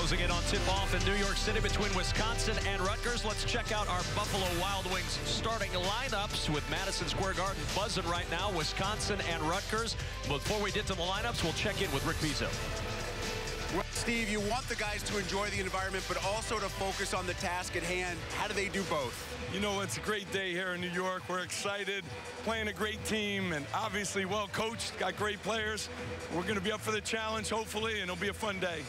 Closing in on tip-off in New York City between Wisconsin and Rutgers. Let's check out our Buffalo Wild Wings starting lineups with Madison Square Garden buzzing right now, Wisconsin and Rutgers. Before we get to the lineups, we'll check in with Rick Bezos. Well, Steve, you want the guys to enjoy the environment, but also to focus on the task at hand. How do they do both? You know, it's a great day here in New York. We're excited, playing a great team, and obviously well coached, got great players. We're going to be up for the challenge, hopefully, and it'll be a fun day.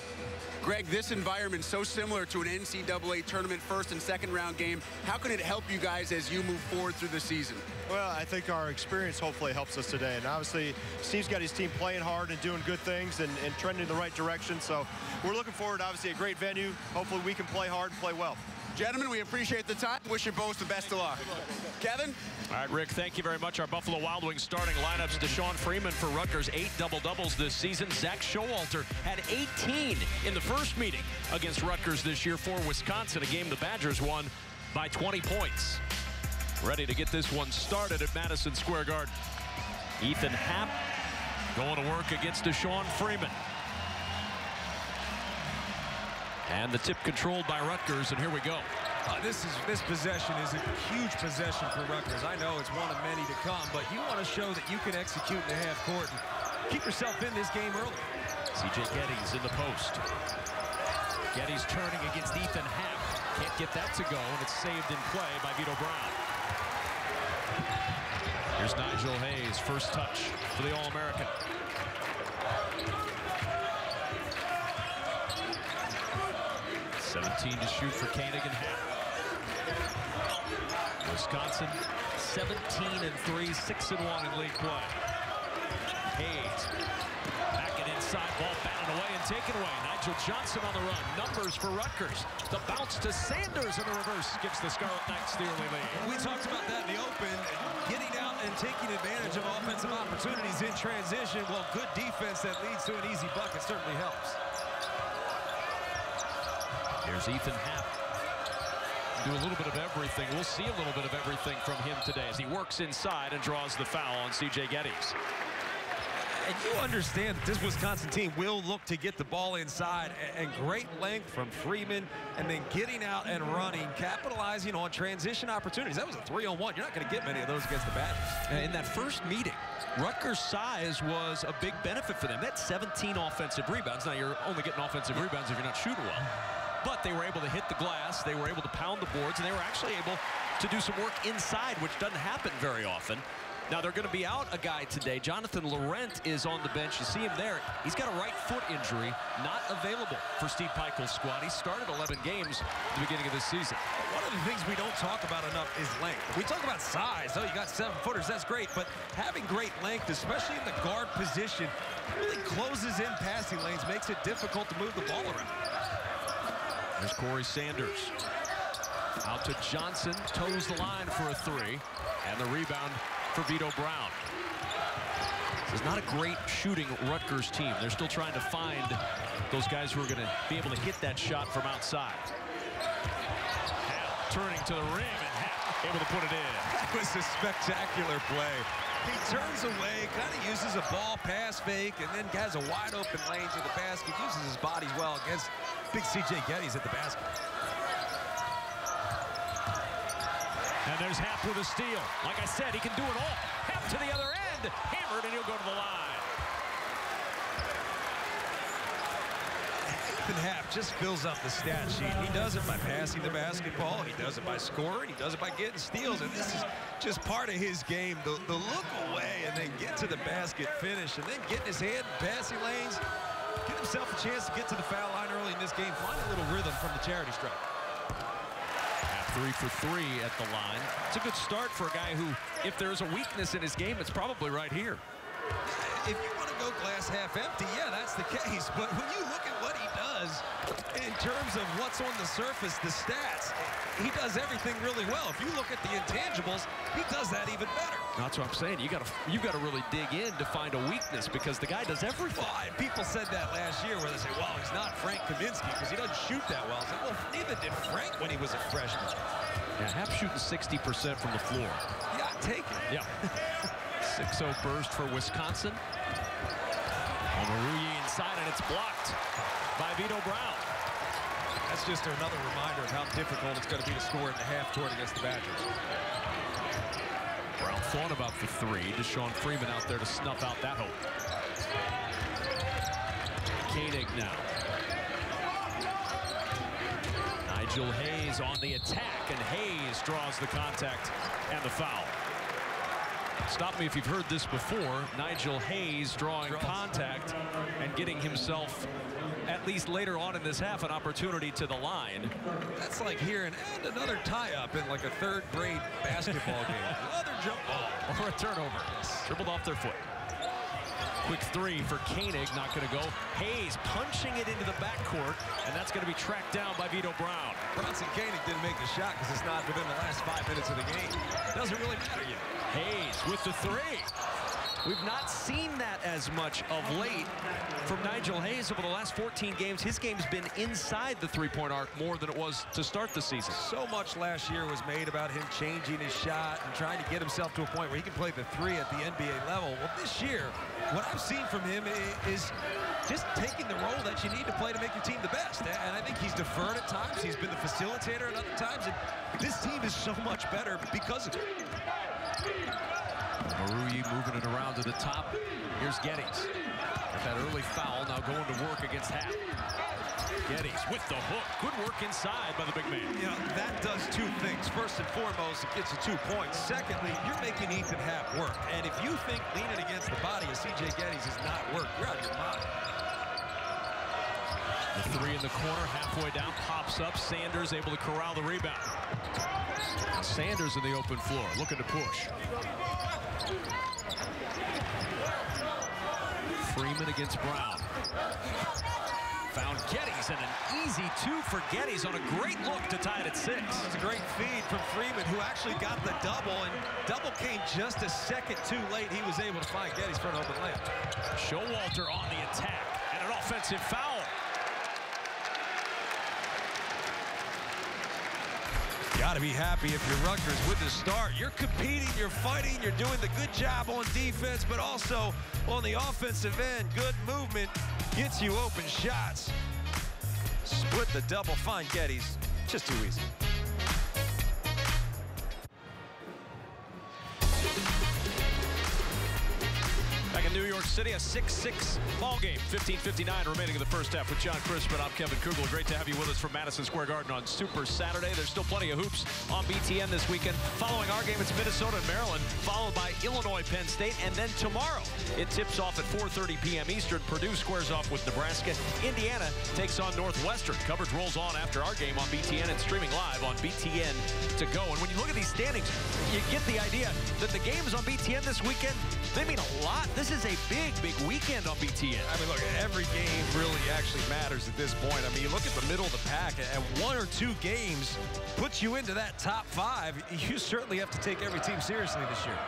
Greg, this environment is so similar to an NCAA tournament first and second round game. How can it help you guys as you move forward through the season? Well, I think our experience hopefully helps us today. And obviously, Steve's got his team playing hard and doing good things and trending in the right direction. So we're looking forward to obviously a great venue. Hopefully we can play hard and play well. Gentlemen, we appreciate the time. Wish you both the best of luck. Kevin? All right, Rick, thank you very much. Our Buffalo Wild Wings starting lineups. Deshaun Freeman for Rutgers, 8 double-doubles this season. Zach Showalter had 18 in the first meeting against Rutgers this year for Wisconsin, a game the Badgers won by 20 points. Ready to get this one started at Madison Square Garden. Ethan Happ going to work against Deshaun Freeman. And the tip controlled by Rutgers, and here we go. This possession is a huge possession for Rutgers. I know it's one of many to come, but you want to show that you can execute in the half court and keep yourself in this game early. C.J. Geddes in the post. Geddes turning against Ethan Happ. Can't get that to go, and it's saved in play by Vito Brown. Here's Nigel Hayes, first touch for the All-American. $17 to shoot for Koenig and Happ. Wisconsin 17-3, 6-1 in league play. Hayes back it inside, ball batted away and taken away. Nigel Johnson on the run. Numbers for Rutgers. The bounce to Sanders in the reverse gives the Scarlet Knights the early lead. We talked about that in the open, getting out and taking advantage of offensive opportunities in transition. Well, good defense that leads to an easy bucket certainly helps. Here's Ethan Happ. Do a little bit of everything. We'll see a little bit of everything from him today as he works inside and draws the foul on C.J. Geddes. And you understand that this Wisconsin team will look to get the ball inside, and great length from Freeman, and then getting out and running, capitalizing on transition opportunities. That was a 3-on-1. You're not going to get many of those against the Badgers. In that first meeting, Rutgers' size was a big benefit for them. They had 17 offensive rebounds. Now, you're only getting offensive rebounds if you're not shooting well. But they were able to hit the glass, they were able to pound the boards, and they were actually able to do some work inside, which doesn't happen very often. Now, they're going to be out a guy today. Jonathan Laurent is on the bench. You see him there. He's got a right foot injury, not available for Steve Pikiell's squad. He started 11 games at the beginning of this season. One of the things we don't talk about enough is length. We talk about size. Oh, you got 7-footers. That's great. But having great length, especially in the guard position, really closes in passing lanes, makes it difficult to move the ball around. There's Corey Sanders. Out to Johnson, toes the line for a three, and the rebound for Vito Brown. This is not a great shooting Rutgers team. They're still trying to find those guys who are going to be able to hit that shot from outside. Happ turning to the rim, and Happ able to put it in. That was a spectacular play. He turns away, kind of uses a ball pass fake, and then has a wide open lane to the basket, uses his body well against big C.J. Geddes at the basket. And there's Happ with a steal. Like I said, he can do it all. Happ to the other end, hammered, and he'll go to the line. Ethan Happ just fills up the stat sheet. He does it by passing the basketball. He does it by scoring. He does it by getting steals. And this is just part of his game. The look away and then get to the basket, finish, and then getting his hand in passing lanes. Get himself a chance to get to the foul line early in this game. Find a little rhythm from the charity stripe. 3 for 3 at the line. It's a good start for a guy who, if there's a weakness in his game, it's probably right here. If you want to go glass half empty, yeah, that's the case. But when you look at what he does in terms of what's on the surface, the stats, he does everything really well. If you look at the intangibles, he does that even better. That's what I'm saying. You got to really dig in to find a weakness because the guy does everything. Well, people said that last year where they say, well, he's not Frank Kaminsky because he doesn't shoot that well. I said, well, neither did Frank when he was a freshman. Yeah, Happ shooting 60% from the floor. Yeah, take it. Yeah. 6-0 burst for Wisconsin. Omoruyi inside, and it's blocked by Vito Brown. That's just another reminder of how difficult it's going to be to score in the half court against the Badgers. Brown thought about the three. Deshaun Freeman out there to snuff out that hope. Koenig now. Nigel Hayes on the attack, and Hayes draws the contact and the foul. Stop me if you've heard this before. Nigel Hayes drawing contact and getting himself, at least later on in this half, an opportunity to the line. That's like hearing another tie-up in like a third-grade basketball game. Another jump ball. Or a turnover. Dribbled off their foot. Quick three for Koenig, not going to go. Hayes punching it into the backcourt, and that's going to be tracked down by Vito Brown. Bronson Koenig didn't make the shot because it's not within the last 5 minutes of the game. Doesn't really matter yet. Hayes with the three. We've not seen that as much of late from Nigel Hayes over the last 14 games. His game's been inside the three-point arc more than it was to start the season. So much last year was made about him changing his shot and trying to get himself to a point where he can play the three at the NBA level. Well, this year, what I've seen from him is just taking the role that you need to play to make your team the best. And I think he's deferred at times. He's been the facilitator at other times. And this team is so much better because of it. Maruyi moving it around to the top. Here's Geddes. With that early foul, now going to work against Happ. Geddes with the hook. Good work inside by the big man. You know, that does two things. First and foremost, it gets you 2 points. Secondly, you're making Ethan Happ work. And if you think leaning against the body of C.J. Geddes is not work, you're out of your mind. The three in the corner, halfway down, pops up. Sanders able to corral the rebound. Sanders in the open floor, looking to push. Freeman against Brown. Found Geddes, and an easy two for Geddes on a great look to tie it at 6. It was a great feed from Freeman, who actually got the double, and double came just a second too late. He was able to find Geddes for an open layup. Showalter on the attack, and an offensive foul. Got to be happy if you're Rutgers with the start. You're competing, you're fighting, you're doing the good job on defense, but also on the offensive end. Good movement gets you open shots. Split the double, find Geddes. Just too easy. Back in New York City, a 6-6 ball game. 15:59 remaining in the first half with John Crispin. I'm Kevin Kugel. Great to have you with us from Madison Square Garden on Super Saturday. There's still plenty of hoops on BTN this weekend. Following our game, it's Minnesota and Maryland, followed by Illinois, Penn State, and then tomorrow it tips off at 4:30 p.m. Eastern. Purdue squares off with Nebraska. Indiana takes on Northwestern. Coverage rolls on after our game on BTN and streaming live on BTN to go. And when you look at these standings, you get the idea that the games on BTN this weekend, they mean a lot. This is a big weekend on BTN. I mean, look, every game really actually matters at this point. I mean, you look at the middle of the pack, and 1 or 2 games puts you into that top 5. You certainly have to take every team seriously this year.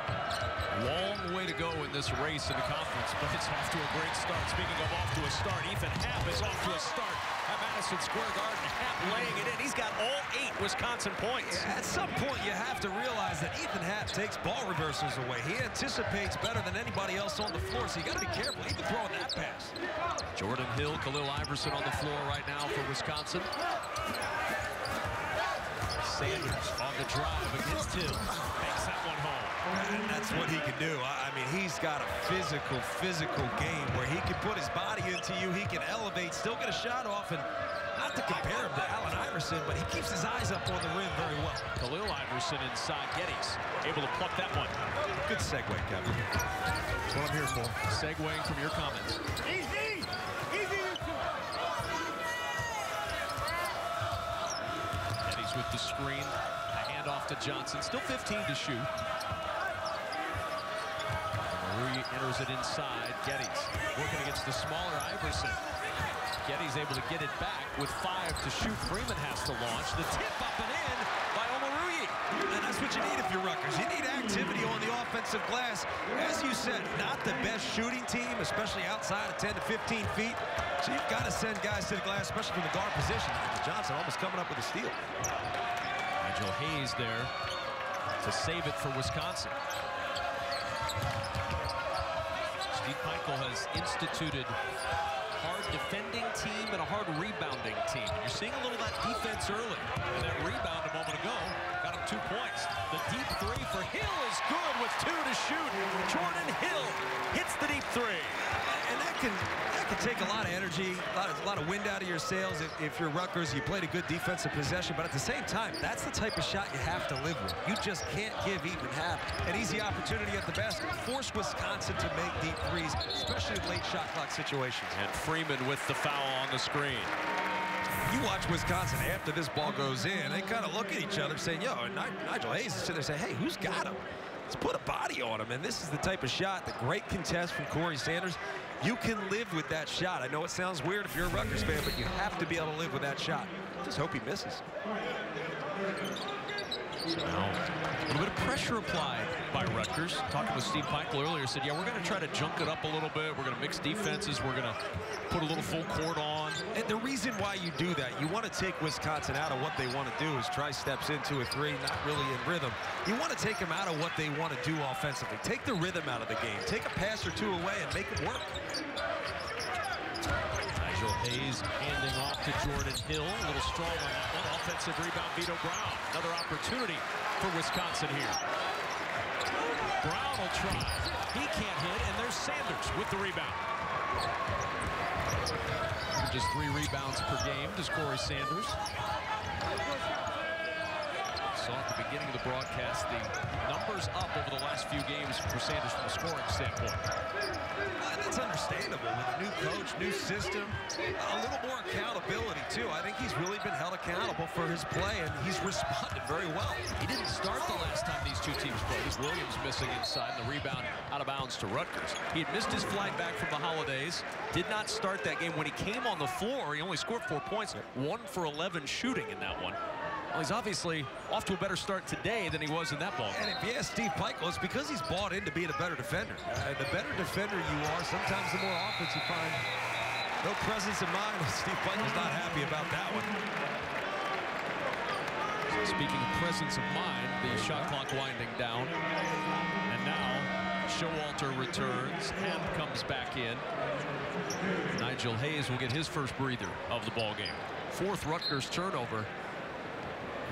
Long way to go in this race in the conference, but it's off to a great start. Speaking of off to a start, Ethan Happ is off to a start at Madison Square Garden. Happ laying it in. He's got all 8 Wisconsin points. Yeah, at some point, you have to realize that Ethan Happ takes ball reversals away. He anticipates better than anybody else on the floor, so you got to be careful even throwing that pass. Jordan Hill, Khalil Iverson on the floor right now for Wisconsin. Sanders on the drive against Hill. Makes that one home. And that's what he can do. I mean, he's got a physical game where he can put his body into you. He can elevate, still get a shot off, and not to compare him to Allen Iverson, but he keeps his eyes up on the rim very well. Khalil Iverson inside. Geddes able to pluck that one. Good segue, Kevin. That's what I'm here for. Segueing from your comments. Easy! Geddes with the screen. A handoff to Johnson. Still 15 to shoot. Maruyi enters it inside. Geddes working against the smaller Iverson. Geddes able to get it back with 5 to shoot. Freeman has to launch. The tip up and in by Maruyi. And that's what you need if you're Rutgers. You need activity on the offensive glass. As you said, not the best shooting team, especially outside of 10 to 15 feet. So you've got to send guys to the glass, especially from the guard position. Johnson almost coming up with a steal. Nigel Hayes there to save it for Wisconsin. Steve Michael has instituted hard defending team and a hard rebounding team. And you're seeing a little of that defense early. And that rebound a moment ago got him 2 points. The deep three for Hill is good with 2 to shoot. Jordan Hill hits the deep three. And that can take a lot of energy, a lot of wind out of your sails if you're Rutgers. You played a good defensive possession, but at the same time, that's the type of shot you have to live with. You just can't give even half an easy opportunity at the basket. Force Wisconsin to make deep threes, especially in late shot clock situations. And Freeman with the foul on the screen. You watch Wisconsin after this ball goes in, they kind of look at each other saying, yo, Nigel Hayes is sitting there saying, hey, who's got him? Let's put a body on him. And this is the type of shot, the great contest from Corey Sanders. You can live with that shot. I know it sounds weird if you're a Rutgers fan, but you have to be able to live with that shot. Just hope he misses. So now, a little bit of pressure applied by Rutgers. Talking with Steve Peichel earlier, said, yeah, we're going to try to junk it up a little bit. We're going to mix defenses. We're going to put a little full court on. And the reason why you do that, you want to take Wisconsin out of what they want to do is try steps into a three, not really in rhythm. You want to take them out of what they want to do offensively. Take the rhythm out of the game. Take a pass or two away and make it work. Nigel Hayes handing off to Jordan Hill. A little strong on that one. Offensive rebound, Vito Brown. Another opportunity for Wisconsin here. Brown will try. He can't hit, and there's Sanders with the rebound. Just 3 rebounds per game does Corey Sanders. Saw at the beginning of the broadcast the numbers up over the last few games for Sanders from a scoring standpoint. That's understandable with a new coach, new system, a little more accountability too. I think he's really been held accountable for his play, and he's responded very well. He didn't start the last time these two teams played. Williams missing inside, and the rebound out of bounds to Rutgers. He had missed his flight back from the holidays. Did not start that game. When he came on the floor, he only scored 4 points, 1 for 11 shooting in that one. Well, he's obviously off to a better start today than he was in that ball game. And if you ask Steve Peichel, it's because he's bought into being a better defender. The better defender you are, sometimes the more offense you find. No presence of mind. Steve Peichel's not happy about that one. Speaking of presence of mind, the shot clock winding down. And now Showalter returns. Hemp comes back in. Nigel Hayes will get his first breather of the ball game. 4th Rutgers turnover.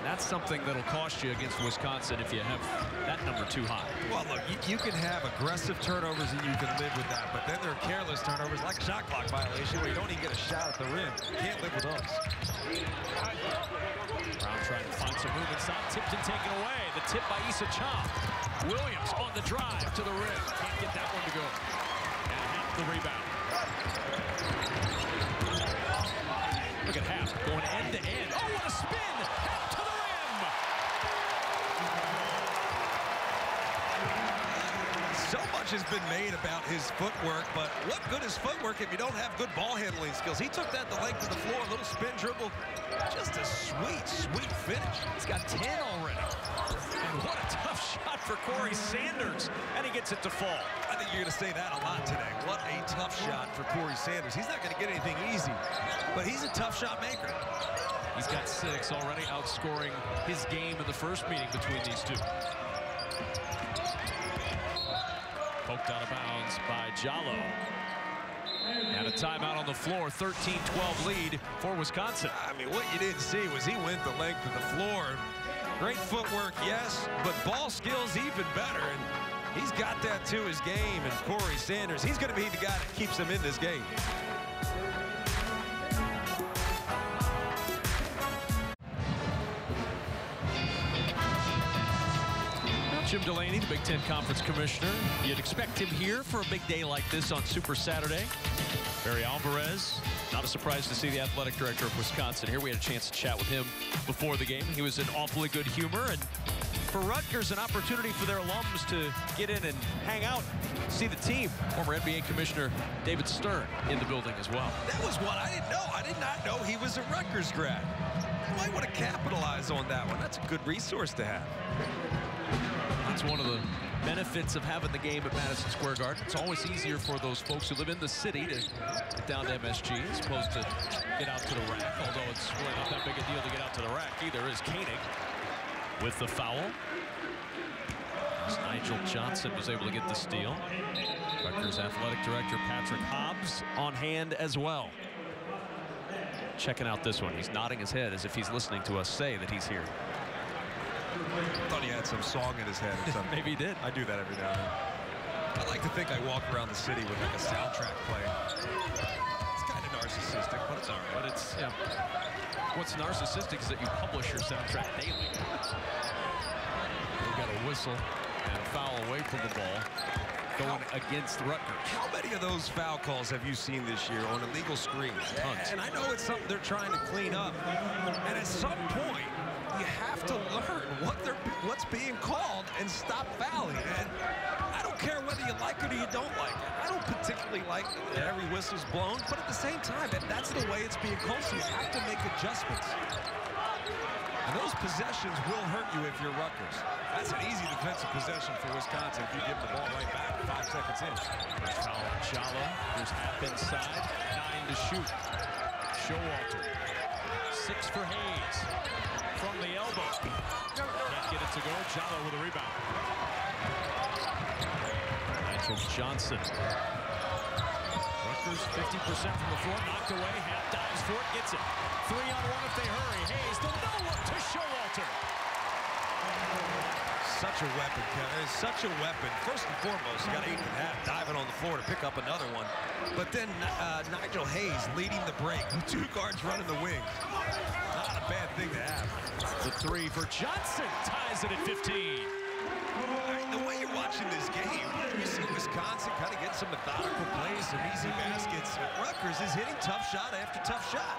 That's something that'll cost you against Wisconsin if you have that number too high. Well, look, you can have aggressive turnovers and you can live with that, but then there are careless turnovers like a shot clock violation where you don't even get a shot at the rim. You can't live with those. Brown trying to find some room inside. Tipton taken away. The tip by Issa Chomp. Williams on the drive to the rim. Can't get that one to go. And Hemp the rebound. Look at Hemp going end to end. Oh, what a spin! Hemp to the rim! So much has been made about his footwork, but what good is footwork if you don't have good ball handling skills? He took that the length of the floor, a little spin dribble. Just a sweet, sweet finish. He's got 10 already. And what a tough shot for Corey Sanders. And he gets it to fall. I think you're going to say that a lot today. What a tough shot for Corey Sanders. He's not going to get anything easy, but he's a tough shot maker. He's got 6 already, outscoring his game in the first meeting between these two. Poked out of bounds by Jallo. And a timeout on the floor, 13-12 lead for Wisconsin. I mean, what you didn't see was he went the length of the floor. Great footwork, yes, but ball skills even better. And he's got that to his game. And Corey Sanders, he's going to be the guy that keeps him in this game. Jim Delaney, the Big Ten Conference Commissioner. You'd expect him here for a big day like this on Super Saturday. Barry Alvarez, not a surprise to see the athletic director of Wisconsin here. We had a chance to chat with him before the game. He was in awfully good humor. And for Rutgers, an opportunity for their alums to get in and hang out, see the team. Former NBA Commissioner David Stern in the building as well. That was what I didn't know. I did not know he was a Rutgers grad. You might want to capitalize on that one. That's a good resource to have. That's one of the benefits of having the game at Madison Square Garden. It's always easier for those folks who live in the city to get down to MSG as opposed to get out to the rack, although it's really not that big a deal to get out to the rack either. Is Koenig with the foul. As Nigel Johnson was able to get the steal. Rutgers athletic director Patrick Hobbs on hand as well. checking out this one. He's nodding his head as if he's listening to us say that he's here. I thought he had some song in his head or something. Maybe he did. I do that every now and then. I like to think I walk around the city with like a soundtrack playing. It's kind of narcissistic, but it's all right. But it's, yeah. What's narcissistic is that you publish your soundtrack daily. We've got a whistle and a foul away from the ball going against Rutgers. How many of those foul calls have you seen this year on illegal screens? Tons. And I know it's something they're trying to clean up. And at some point, you have to learn what's being called and stop fouling. And I don't care whether you like it or you don't like it. I don't particularly like that every whistle's blown, but at the same time, that's the way it's being called, so you have to make adjustments. And those possessions will hurt you if you're Rutgers. That's an easy defensive possession for Wisconsin if you give the ball right back 5 seconds in. First foul on Chala. There's half inside. 9 to shoot. Showalter. 6 for Hayes. From the elbow. Can't get it to go. Chala with a rebound. Nigel Johnson. Rutgers 50% from the floor. Knocked away. Half dives for it. Gets it. 3-on-1 if they hurry. Hayes to no-look to Showalter. Such a weapon, Kevin. It's such a weapon. First and foremost, you got Ethan Happ diving on the floor to pick up another one. But then Nigel Hayes leading the break with 2 guards running the wings. Not a bad thing to have. The 3 for Johnson ties it at 15. The way you're watching this game, you see Wisconsin kind of get some methodical plays, some easy baskets. Rutgers is hitting tough shot after tough shot.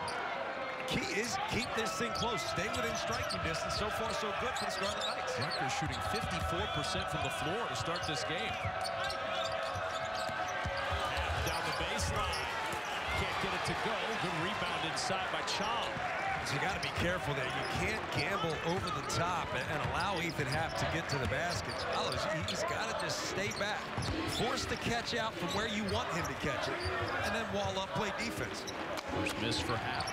Key is keep this thing close. Stay within striking distance. So far, so good for the Scarlet Knights. Rutgers shooting 54% from the floor to start this game. Down the baseline. Can't get it to go. Good rebound inside by Chom. So you got to be careful there. You can't gamble over the top and allow Ethan Happ to get to the basket. He's got to just stay back. Force the catch out from where you want him to catch it. And then wall up, play defense. First miss for Happ.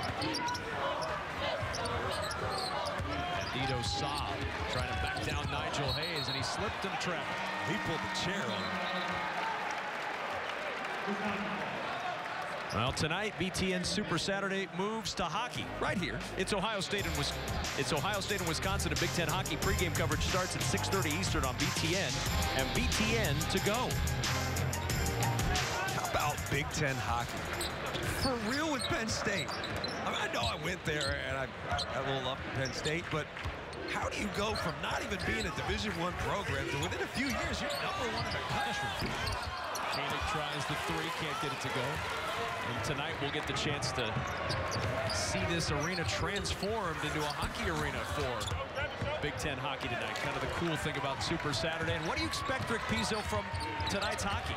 Dito Saab trying to back down Nigel Hayes, and he slipped and trapped. He pulled the chair on him. Well, tonight, BTN Super Saturday moves to hockey right here. It's Ohio State and Wisconsin. And Big Ten hockey pregame coverage starts at 6:30 Eastern on BTN and BTN to go. How about Big Ten hockey? For real with Penn State. I know I went there and I got a little up in Penn State, but how do you go from not even being a Division I program to within a few years you're #1 in the country? Koenig tries the 3, can't get it to go. And tonight we'll get the chance to see this arena transformed into a hockey arena for Big Ten hockey tonight. Kind of the cool thing about Super Saturday. And what do you expect, Rick Pizzo, from tonight's hockey?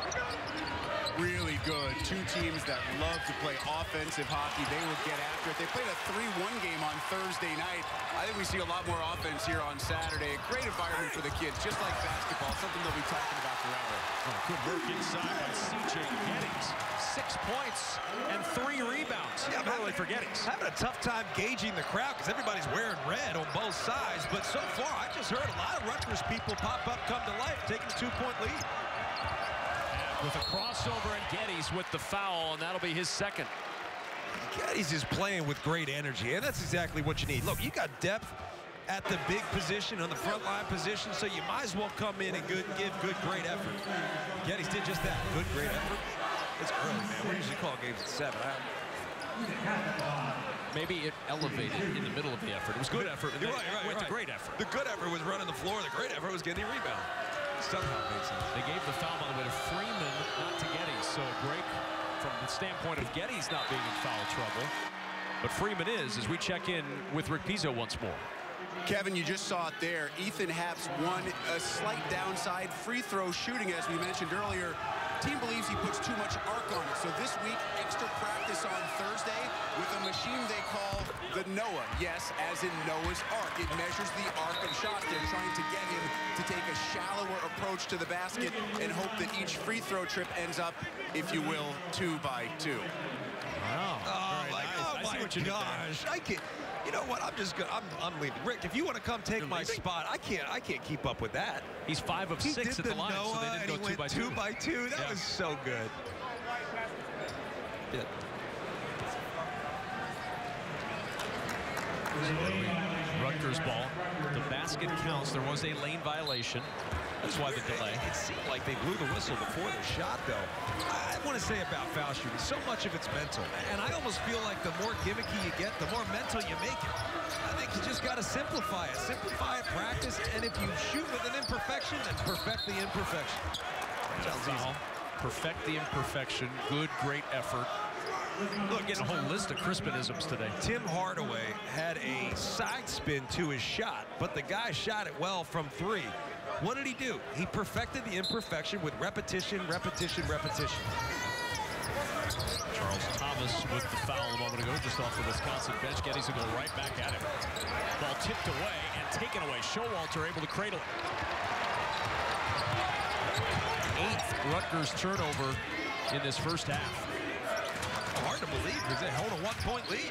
Really good. 2 teams that love to play offensive hockey. They will get after it. They played a 3-1 game on Thursday night. I think we see a lot more offense here on Saturday. Great environment for the kids, just like basketball, something they'll be talking about forever. Good work inside by C.J. Gettys. 6 points and 3 rebounds. Yeah, early for Gettys. Having a tough time gauging the crowd because everybody's wearing red on both sides. But so far, I just heard a lot of Rutgers people pop up, come to life, taking a 2-point lead. With a crossover and Gettys with the foul, and that'll be his second. Gettys is playing with great energy, and that's exactly what you need. Look, you got depth at the big position, on the front line position, so you might as well come in and give good, great effort. Gettys did just that. Good, great effort. It's early, man. We usually call games at 7. Maybe it elevated in the middle of the effort. It was good effort, and You're then right, it went to great effort. The good effort was running the floor. The great effort was getting the rebound. Somehow it makes sense. They gave the foul, by the way, to Freeman, not to Gettys. So a break from the standpoint of Gettys not being in foul trouble. But Freeman is, as we check in with Rick Pizzo once more. Kevin, you just saw it there. Ethan Happ's won a slight downside free throw shooting, as we mentioned earlier. Team believes he puts too much arc on it. So this week, extra practice on Thursday with a machine they call the Noah. Yes, as in Noah's Arc. It measures the arc of shots. They're trying to get him to take a shallower approach to the basket and hope that each free throw trip ends up, if you will, 2 by 2. Wow. Oh, my gosh. I can't. You know what? I'm leaving. Rick, if you want to come take my spot, I can't keep up with that. He's 5 of 6 at the line, Noah, so they didn't go 2 by 2. 2 by 2. That was so good. Yeah. Rutgers ball. The basket counts. There was a lane violation. That's why the delay. It seemed like they blew the whistle before the shot, though. I want to say about foul shooting, so much of it's mental. And I almost feel like the more gimmicky you get, the more mental you make it. I think you just got to simplify it. Simplify it, practice, and if you shoot with an imperfection, then perfect the imperfection. Sounds easy. Perfect the imperfection. Good, great effort. Look, getting a whole list of Crispin-isms today. Tim Hardaway had a side spin to his shot, but the guy shot it well from 3. What did he do? He perfected the imperfection with repetition, repetition, repetition. Charles Thomas with the foul a moment ago, just off the Wisconsin bench. Geddes will go right back at him. Ball tipped away and taken away. Showalter able to cradle it. 8th Rutgers turnover in this first half. Hard to believe because they hold a 1-point lead.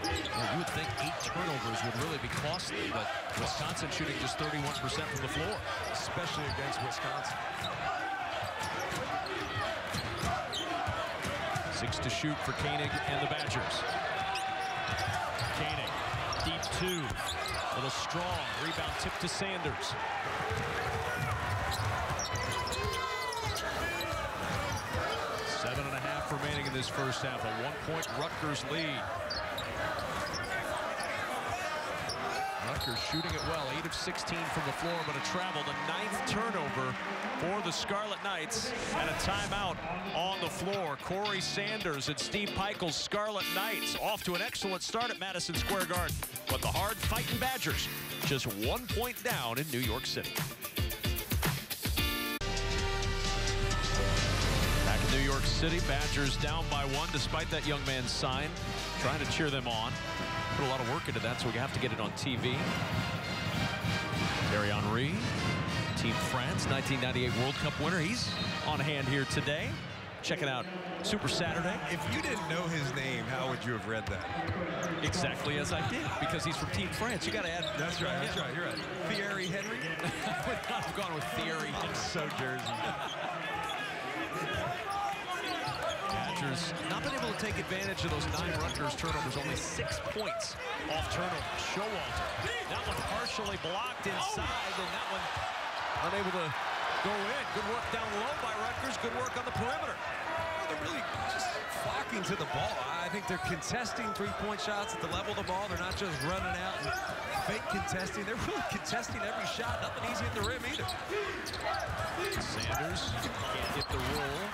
Well, you would think 8 turnovers would really be costly, but Wisconsin shooting just 31% from the floor. Especially against Wisconsin. 6 to shoot for Koenig and the Badgers. Koenig, deep 2. A little strong. Rebound tip to Sanders. Seven and a half remaining in this first half. A 1-point Rutgers lead. Rutgers shooting it well. 8 of 16 from the floor, but a travel. The 9th turnover for the Scarlet Knights. And a timeout on the floor. Corey Sanders and Steve Pikiell's Scarlet Knights off to an excellent start at Madison Square Garden. But the hard-fighting Badgers just 1 point down in New York City. Back in New York City, Badgers down by 1 despite that young man's sign. Trying to cheer them on. Put a lot of work into that, so we have to get it on TV. Thierry Henry, Team France, 1998 World Cup winner. He's on hand here today. Checking out Super Saturday. If you didn't know his name, how would you have read that? Exactly as I did, because he's from Team France. You got to add. That's right. That's right. You're right. Thierry Henry. I would not have gone with Thierry. I'm so Jersey. Badgers not been able to take advantage of those 9 Rutgers turnovers. Only 6 points off turnovers. Showalter. That one partially blocked inside, and that one unable to go in. Good work down low by Rutgers. Good work on the perimeter. They're really just flocking to the ball. I think they're contesting 3-point shots at the level of the ball. They're not just running out and fake contesting. They're really contesting every shot. Nothing easy at the rim either. Sanders can't get the roll.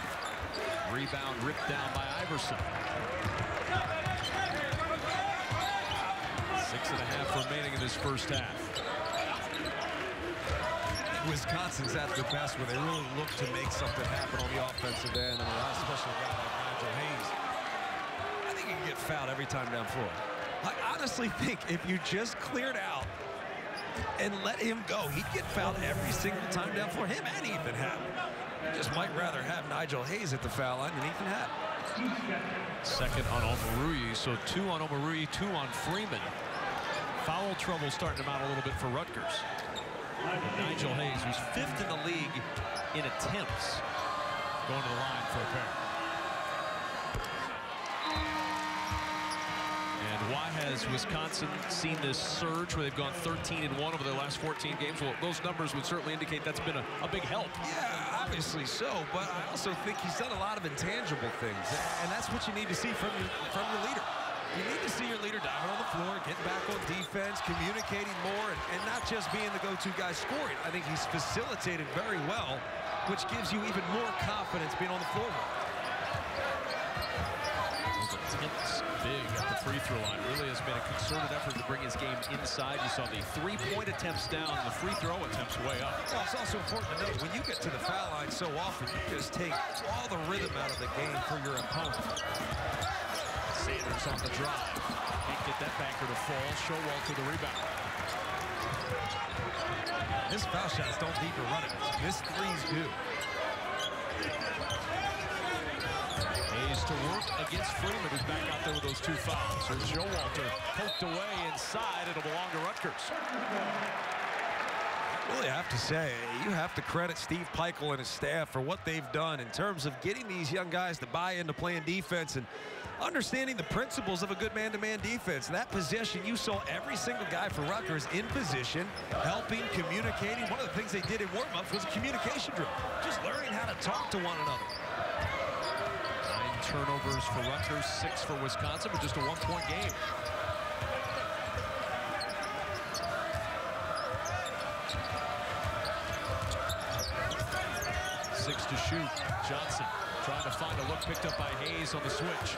Rebound ripped down by Iverson. 6.5 remaining in this first half. Wisconsin's at their best where they really look to make something happen on the offensive end, and especially a guy like Nigel Hayes. I think he can get fouled every time down floor. I honestly think if you just cleared out and let him go, he'd get fouled every single time down floor. Him and Ethan Happ. Just might rather have Nigel Hayes at the foul line than Ethan Happ. Second on Omoruyi, so 2 on Omoruyi, 2 on Freeman. Foul trouble starting to mount a little bit for Rutgers. Nigel Hayes, who's 5th in the league in attempts, going to the line for a pair. And why has Wisconsin seen this surge where they've gone 13-1 over their last 14 games? Well, those numbers would certainly indicate that's been a big help. Yeah, obviously so, but I also think he's done a lot of intangible things, and that's what you need to see from your leader. You need to see your leader diving on the floor, getting back on defense, communicating more, and not just being the go-to guy scoring. I think he's facilitated very well, which gives you even more confidence being on the floor. Those attempts big at the free throw line. Really has made a concerted effort to bring his game inside. You saw the 3-point attempts down, the free throw attempts way up. Well, it's also important to note, when you get to the foul line so often, you just take all the rhythm out of the game for your opponent. Sanders on the drive. Can't get that banker to fall. Showalter the rebound. His foul shots don't need to run it. His threes do. Hayes to work against Freeman, who's back out there with those 2 fouls. So Showalter poked away inside. It'll belong to Rutgers. I really have to say, you have to credit Steve Pikiell and his staff for what they've done in terms of getting these young guys to buy into playing defense and understanding the principles of a good man-to-man defense. That possession, you saw every single guy for Rutgers in position, helping, communicating. One of the things they did in warm-ups was a communication drill, just learning how to talk to one another. 9 turnovers for Rutgers, 6 for Wisconsin, but just a 1-point game. 6 to shoot. Johnson trying to find a look, picked up by Hayes on the switch.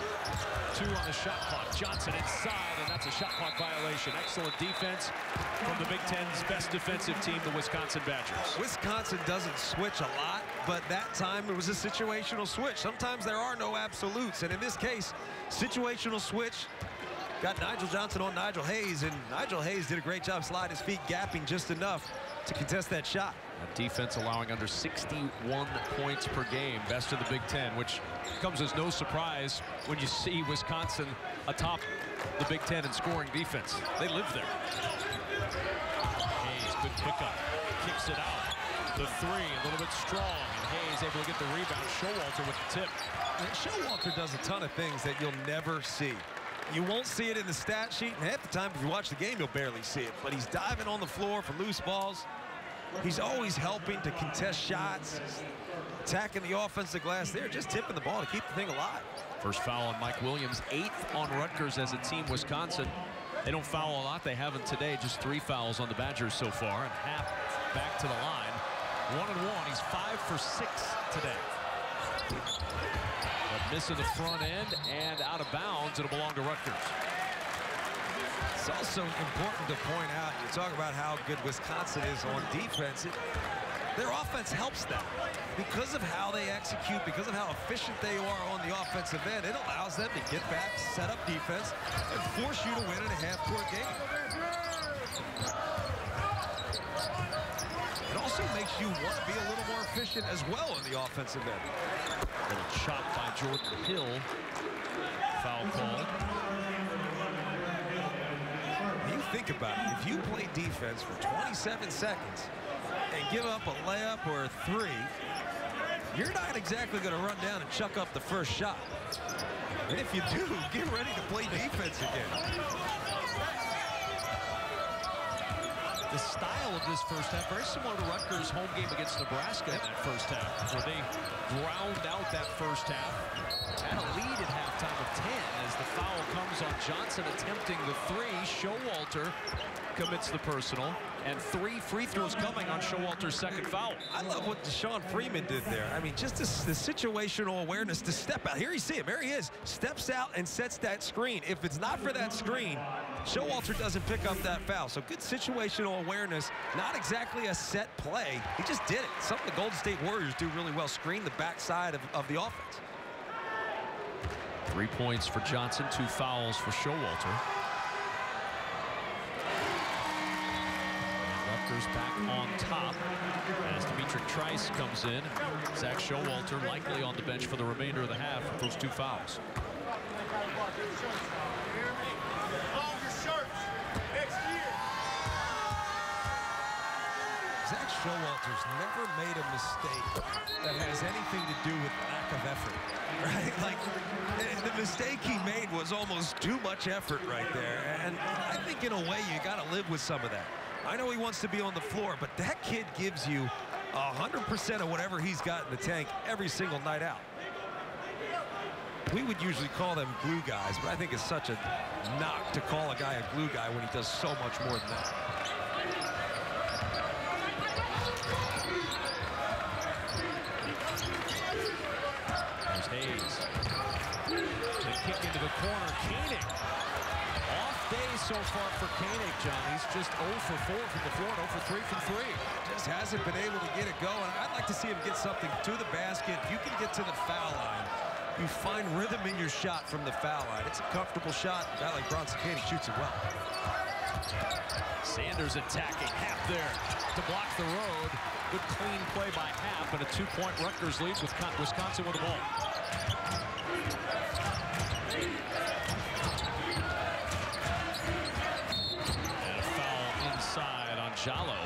2 on the shot clock. Johnson inside, and that's a shot clock violation. Excellent defense from the Big Ten's best defensive team, the Wisconsin Badgers. Wisconsin doesn't switch a lot, but that time it was a situational switch. Sometimes there are no absolutes, and in this case, situational switch. Got Nigel Johnson on Nigel Hayes, and Nigel Hayes did a great job sliding his feet, gapping just enough to contest that shot. A defense allowing under 61 points per game, best of the Big Ten, which comes as no surprise when you see Wisconsin atop the Big Ten in scoring defense. They live there. Hayes, good pickup, kicks it out. The 3, a little bit strong, and Hayes able to get the rebound. Showalter with the tip. And Showalter does a ton of things that you'll never see. You won't see it in the stat sheet, and half the time if you watch the game, you'll barely see it. But he's diving on the floor for loose balls. He's always helping to contest shots, attacking the offensive glass there, just tipping the ball to keep the thing alive. First foul on Mike Williams, 8th on Rutgers as a team. Wisconsin, they don't foul a lot. They haven't today, just 3 fouls on the Badgers so far, and Happ back to the line. 1-1, he's 5 for 6 today. But missing the front end and out of bounds, it'll belong to Rutgers. It's also important to point out, you talk about how good Wisconsin is on defense. Their offense helps them. Because of how they execute, because of how efficient they are on the offensive end, it allows them to get back, set up defense, and force you to win in a half-court game. It also makes you want to be a little more efficient as well on the offensive end. Little shot by Jordan Hill. Foul call. You think about it, if you play defense for 27 seconds and give up a layup or a 3, you're not exactly going to run down and chuck up the first shot. And if you do, get ready to play defense again. The style of this first half, very similar to Rutgers' home game against Nebraska in that first half, where they ground out that first half. Had a lead at halftime of 10 as the foul comes on Johnson attempting the 3. Showalter commits the personal, and 3 free throws coming on Showalter's second foul. I love what Deshaun Freeman did there. I mean, just the situational awareness to step out. Here you see him. There he is. Steps out and sets that screen. If it's not for that screen, Showalter doesn't pick up that foul. So good situational awareness. Not exactly a set play. He just did it. Something the Golden State Warriors do really well. Screen the backside of the offense. 3 points for Johnson, 2 fouls for Showalter. Rutgers back on top as Dimitri Trice comes in. Zach Showalter likely on the bench for the remainder of the half with those 2 fouls. Zach Showalter's never made a mistake that has anything to do with lack of effort, right? Like, the mistake he made was almost too much effort right there. And I think in a way you got to live with some of that. I know he wants to be on the floor, but that kid gives you 100% of whatever he's got in the tank every single night out. We would usually call them glue guys, but I think it's such a knock to call a guy a glue guy when he does so much more than that. There's Hayes. The kick into the corner. Koenig. Off day so far for Koenig, John. He's just 0 for 4 from the floor and 0 for 3 from 3. Just hasn't been able to get it going. I'd like to see him get something to the basket. If you can get to the foul line, you find rhythm in your shot from the foul line. It's a comfortable shot. A guy like Bronson Koenig shoots it well. Sanders attacking. Happ there to block the road. Good clean play by Happ, and a 2-point Rutgers leads with Wisconsin with the ball. And a foul inside on Jallo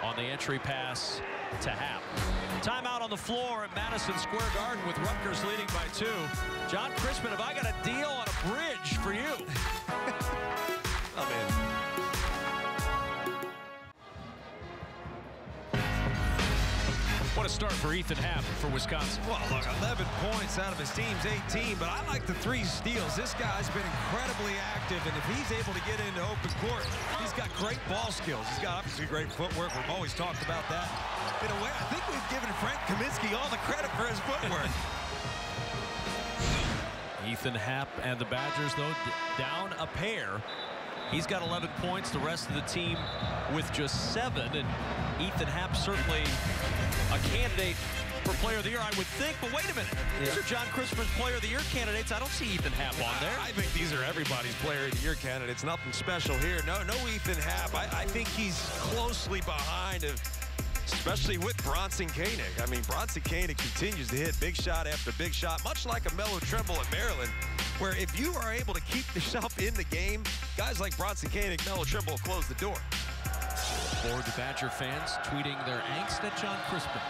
on the entry pass to Happ. Timeout on the floor at Madison Square Garden with Rutgers leading by 2. John Crispin, have I got a deal on a bridge for you? I'm in. What a start for Ethan Happ for Wisconsin. Well, look, 11 points out of his team's 18, but I like the 3 steals. This guy's been incredibly active, and if he's able to get into open court, he's got great ball skills. He's got obviously great footwork. We've always talked about that. In a way, I think we've given Frank Kaminsky all the credit for his footwork. Ethan Happ and the Badgers, though, down a pair. He's got 11 points, the rest of the team with just 7, and Ethan Happ certainly a candidate for Player of the Year, I would think, but wait a minute. These are John Crispin's Player of the Year candidates. I don't see Ethan Happ on there. I think these are everybody's Player of the Year candidates. Nothing special here. No Ethan Happ. I think he's closely behind, especially with Bronson Koenig. I mean, Bronson Koenig continues to hit big shot after big shot, much like a Melo Trimble at Maryland, where if you are able to keep yourself in the game, guys like Bronson Koenig, Melo Trimble will close the door. Forward to Badger fans tweeting their angst at John Crispin.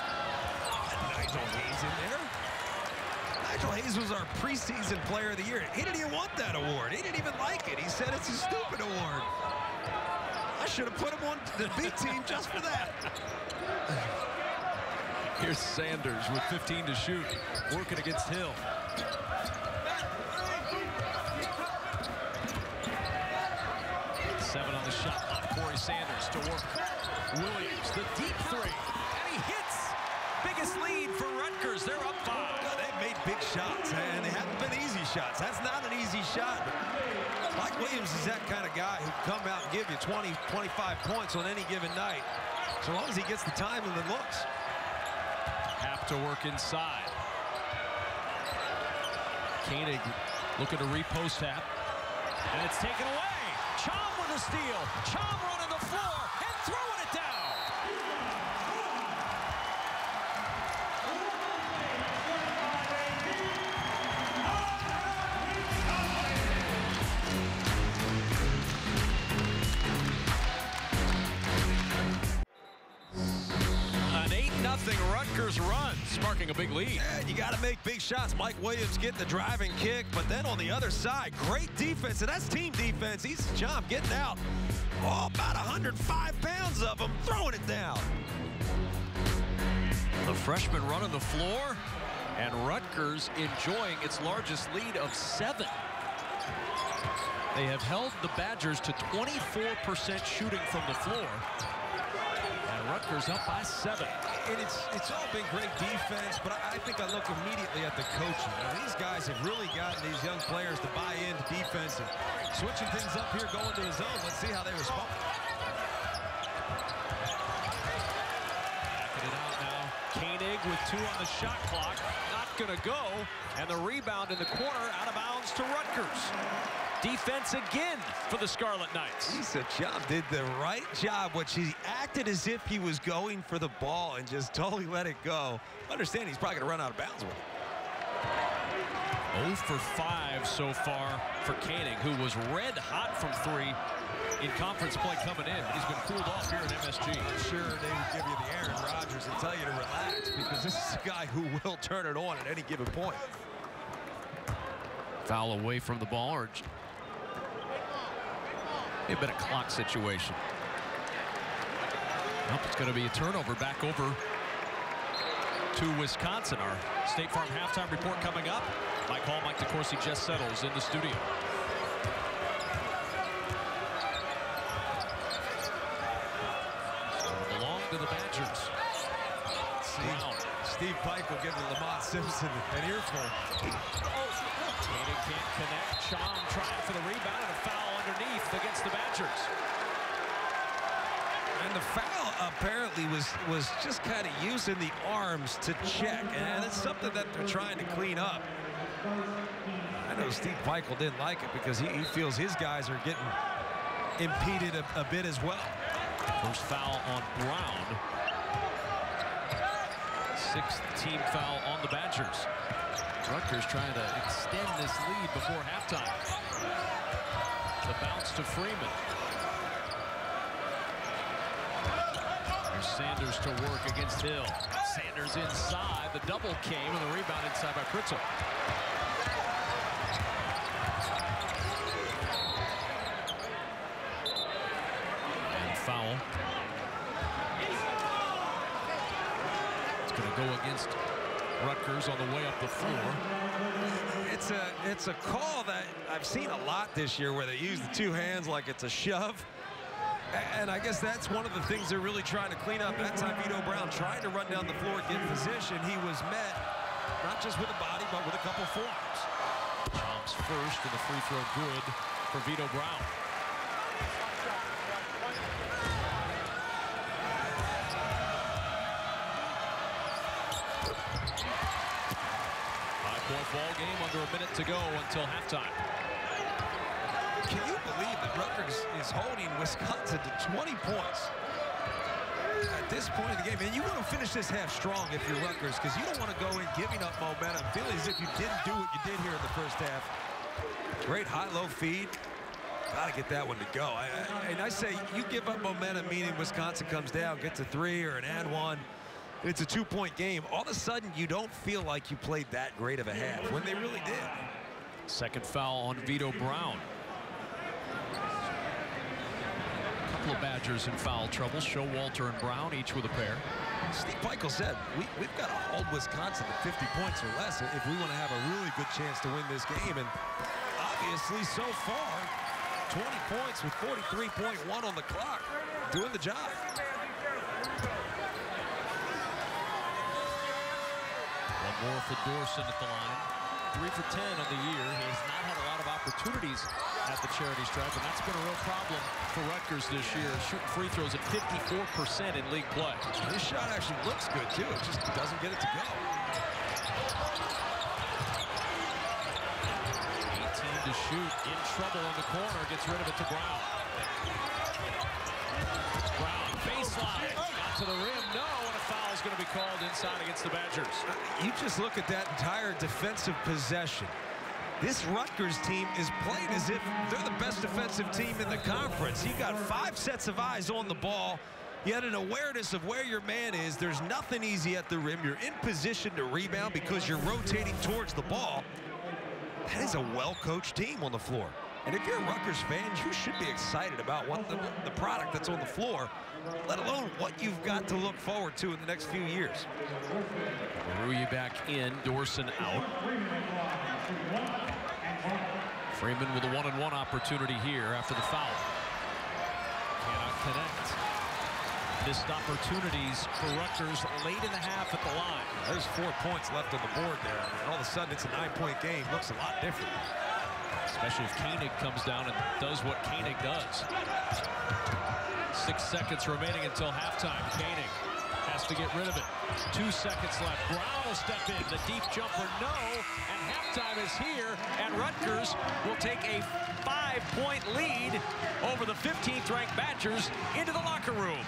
Nigel Hayes in there. Nigel Hayes was our preseason Player of the Year. He didn't even want that award. He didn't even like it. He said it's a stupid award. I should have put him on the B team just for that. Here's Sanders with 15 to shoot, working against Hill. Seven on the shot clock. Corey Sanders to work. Williams, the deep 3, and he hits. Biggest lead for Rutgers. They're up 5. They've made big shots, and they haven't been easy shots. That's not an easy shot. Mike Williams is that kind of guy who can come out and give you 20, 25 points on any given night, so long as he gets the time and the looks. Happ to work inside. Koenig looking to repost Happ, and it's taken away. Chom with a steal. Chom running the floor and throwing it down. An 8-0 Rutgers run, sparking a big lead. Yeah, you got to make big shots. Mike Williams getting the driving kick, but then on the other side, great defense, and that's team defense. He's Chom getting out. Oh, about 105 pounds of him, throwing it down. The freshman running the floor, and Rutgers enjoying its largest lead of 7. They have held the Badgers to 24% shooting from the floor. And Rutgers up by 7. And it's all been great defense, but I think I look immediately at the coaching. Now, these guys have really gotten these young players to buy into defense and switching things up here, going to the zone. Let's see how they respond. Backing it out now. Koenig with 2 on the shot clock. Not going to go. And the rebound in the corner, out of bounds to Rutgers. Defense again for the Scarlet Knights. Lisa Chom did the right job, which he acted as if he was going for the ball and just totally let it go. Understand he's probably going to run out of bounds with it. 0 for 5 so far for Koenig, who was red hot from 3 in conference play coming in. He's been cooled off here at MSG. I'm sure they would give you the Aaron Rodgers and tell you to relax, because this is a guy who will turn it on at any given point. Foul away from the ball, or a bit of clock situation. Nope, it's going to be a turnover back over to Wisconsin. Our State Farm halftime report coming up. Mike Hall, Mike DeCourcy, Jess Settles in the studio. So belong to the Badgers. Steve Pike will give Lamont Simpson an earful. Koenig can't connect. Chom trying for the rebound, and a foul underneath against the Badgers. And the foul apparently was just kind of using the arms to check, and it's something that they're trying to clean up. I know Steve Peichel didn't like it because he feels his guys are getting impeded a bit as well. First foul on Brown. 6th team foul on the Badgers. Rutgers trying to extend this lead before halftime. The bounce to Freeman. There's Sanders to work against Hill. Sanders inside. The double came, and the rebound inside by Pritzel. And foul. It's going to go against Rutgers on the way up the floor. It's a call that I've seen a lot this year where they use the two hands like it's a shove. And I guess that's one of the things they're really trying to clean up. That time, Vito Brown trying to run down the floor, get position. He was met not just with a body, but with a couple forearms. Jumps first, and the free throw good for Vito Brown. Five-point ball game, under a minute to go until halftime. Can you believe that Rutgers is holding Wisconsin to 20 points at this point in the game? And you want to finish this half strong if you're Rutgers, because you don't want to go in giving up momentum, feeling as if you didn't do what you did here in the first half. Great high-low feed. Got to get that one to go. And I say you give up momentum, meaning Wisconsin comes down, gets a three or an and one. It's a two-point game. All of a sudden, you don't feel like you played that great of a half when they really did. Second foul on Vito Brown. Couple of Badgers in foul trouble. Showalter and Brown, each with a pair. Steve Peichel said, we've got to hold Wisconsin to 50 points or less if we want to have a really good chance to win this game. And obviously, so far, 20 points with 43.1 on the clock, doing the job. One more for Dorson at the line. 3 for 10 on the year. He has not had a lot of opportunities at the charity stripe, and that's been a real problem for Rutgers this year. Shooting free throws at 54% in league play. This shot actually looks good, too. It just doesn't get it to go. 18 to shoot. In trouble in the corner. Gets rid of it to Brown. Brown, baseline. Got to the rim. No, and a foul is going to be called inside against the Badgers. You just look at that entire defensive possession. This Rutgers team is playing as if they're the best defensive team in the conference. You got 5 sets of eyes on the ball. You had an awareness of where your man is. There's nothing easy at the rim. You're in position to rebound because you're rotating towards the ball. That is a well-coached team on the floor. And if you're a Rutgers fan, you should be excited about what the product that's on the floor, let alone what you've got to look forward to in the next few years. Rui back in, Dorson out. Freeman with a one-on-one opportunity here after the foul. Cannot connect. Missed opportunities for Rutgers late in the half at the line. There's 4 points left on the board there. And all of a sudden, it's a 9-point game. Looks a lot different. Especially if Koenig comes down and does what Koenig does. 6 seconds remaining until halftime. Koenig has to get rid of it. 2 seconds left. Brown will step in. The deep jumper, no. And halftime is here. And Rutgers will take a 5-point lead over the 15th-ranked Badgers into the locker room.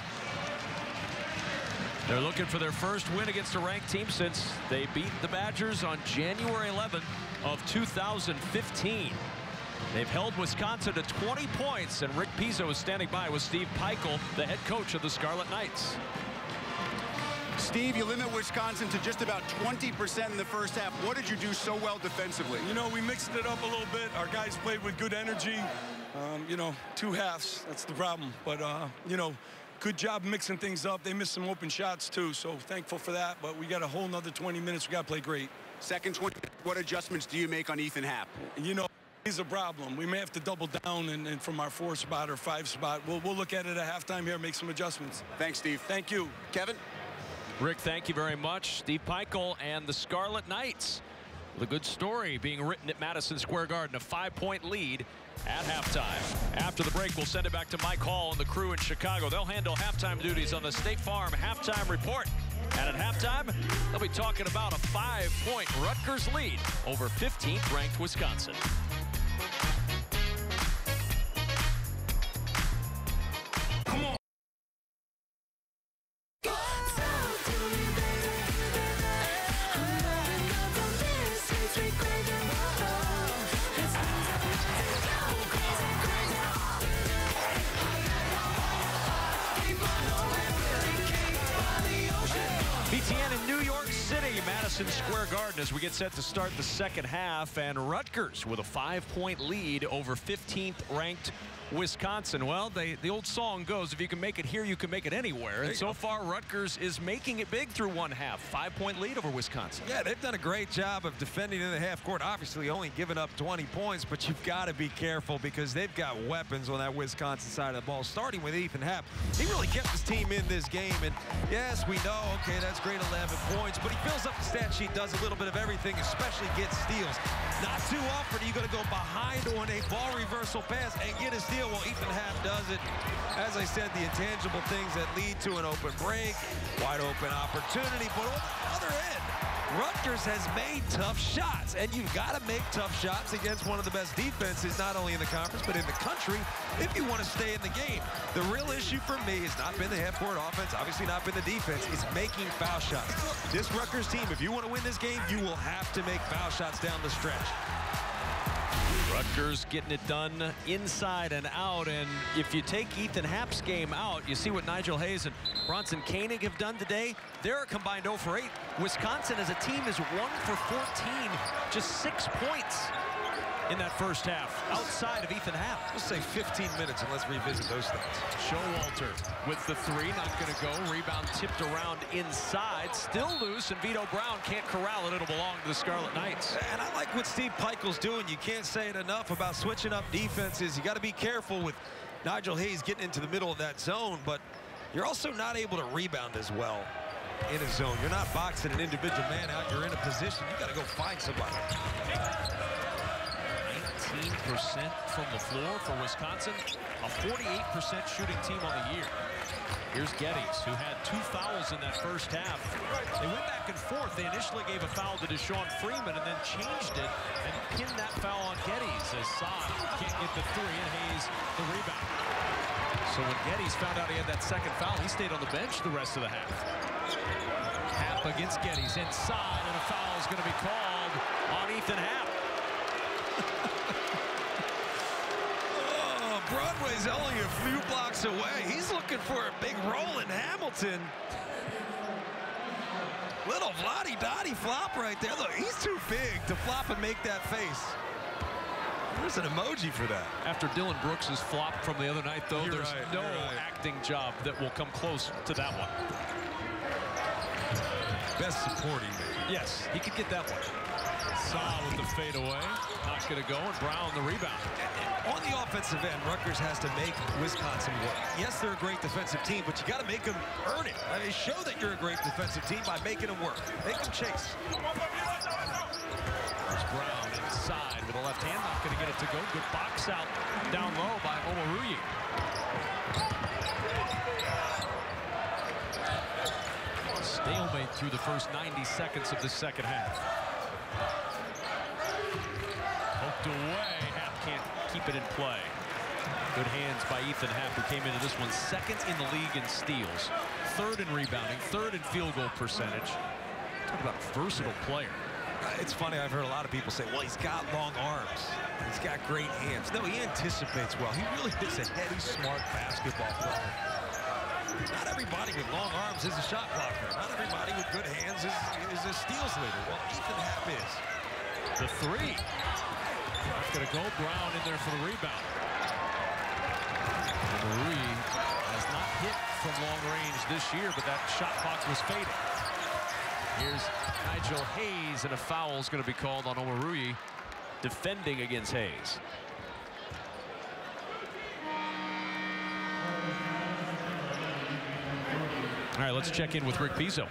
They're looking for their first win against a ranked team since they beat the Badgers on January 11th of 2015. They've held Wisconsin to 20 points, and Rick Pizzo is standing by with Steve Peichel, the head coach of the Scarlet Knights. Steve, you limit Wisconsin to just about 20% in the first half. What did you do so well defensively? You know, we mixed it up a little bit. Our guys played with good energy. You know, 2 halves, that's the problem. But, you know, good job mixing things up. They missed some open shots, too, so thankful for that. But we got a whole nother 20 minutes. We got to play great. Second 20, what adjustments do you make on Ethan Happ? You know, he's a problem. We may have to double down and from our 4 spot or 5 spot. We'll look at it at halftime here, make some adjustments. Thanks, Steve. Thank you. Kevin? Rick, thank you very much. Steve Peichel and the Scarlet Knights. The good story being written at Madison Square Garden, a 5-point lead at halftime. After the break, we'll send it back to Mike Hall and the crew in Chicago. They'll handle halftime duties on the State Farm Halftime Report. And at halftime, they'll be talking about a 5-point Rutgers lead over 15th-ranked Wisconsin. Madison Square Garden as we get set to start the second half, and Rutgers with a 5-point lead over 15th ranked Wisconsin. Well, the old song goes, if you can make it here, you can make it anywhere. And so far, Rutgers is making it big through one half. 5-point lead over Wisconsin. Yeah, they've done a great job of defending in the half court. Obviously, only giving up 20 points, but you've got to be careful because they've got weapons on that Wisconsin side of the ball, starting with Ethan Happ. He really kept his team in this game. And yes, we know, okay, that's great, 11 points, but he fills up the stat sheet, does a little bit of everything, especially gets steals. Not too often are you going to go behind on a ball reversal pass and get a steal. Well, Ethan Happ does it. As I said, the intangible things that lead to an open break, wide open opportunity. But on the other end, Rutgers has made tough shots, and you've got to make tough shots against one of the best defenses, not only in the conference, but in the country, if you want to stay in the game. The real issue for me has not been the half-court offense, obviously not been the defense, it's making foul shots. This Rutgers team, if you want to win this game, you will have to make foul shots down the stretch. Rutgers getting it done inside and out, and if you take Ethan Happ's game out, you see what Nigel Hayes and Bronson Koenig have done today. They're a combined 0 for 8. Wisconsin as a team is 1 for 14, just 6 points in that first half outside of Ethan Happ. We'll say 15 minutes and let's revisit those stats. Showalter with the 3, not going to go. Rebound tipped around inside, still loose, and Vito Brown can't corral it. It'll belong to the Scarlet Knights. And I like what Steve Pikiell's doing. You can't say it enough about switching up defenses. You got to be careful with Nigel Hayes getting into the middle of that zone, but you're also not able to rebound as well in a zone. You're not boxing an individual man out. You're in a position. You got to go find somebody. 19% from the floor for Wisconsin, a 48% shooting team on the year. Here's Geddes, who had 2 fouls in that first half. They went back and forth. They initially gave a foul to Deshaun Freeman and then changed it and pinned that foul on Geddes as Saad can't get the 3 and Hayes the rebound. So when Geddes found out he had that second foul, he stayed on the bench the rest of the half. Happ against Geddes inside, and a foul is going to be called on Ethan Happ. Broadway's only a few blocks away. He's looking for a big roll in Hamilton. Little Vladdy-Dotty flop right there. Look, he's too big to flop and make that face. There's an emoji for that. After Dylan Brooks' flop from the other night, though, there's no acting job that will come close to that one. Best supporting, maybe. Yes, he could get that one. Saad with the fadeaway. Not going to go, and Brown the rebound. On the offensive end, Rutgers has to make Wisconsin work. Yes, they're a great defensive team, but you got to make them earn it. I mean, show that you're a great defensive team by making them work. Make them chase. There's Brown inside with a left hand, not going to get it to go. Good box out down low by Omoruyi. Stalemate through the first 90 seconds of the second half. Poked away. Happ can't keep it in play. Good hands by Ethan Happ, who came into this one second in the league in steals, 3rd in rebounding, 3rd in field goal percentage. Talk about a versatile player. It's funny, I've heard a lot of people say, well, he's got long arms. He's got great hands. No, he anticipates well. He really is a heady, smart basketball player. Not everybody with long arms is a shot blocker. Not everybody with good hands is a steals leader. Well, Ethan Happ is. The 3. That's going to go. Brown in there for the rebound. Marie has not hit from long range this year, but that shot clock was fading. Here's Nigel Hayes, and a foul is going to be called on Omoruyi, defending against Hayes. All right, let's check in with Rick Pizzo.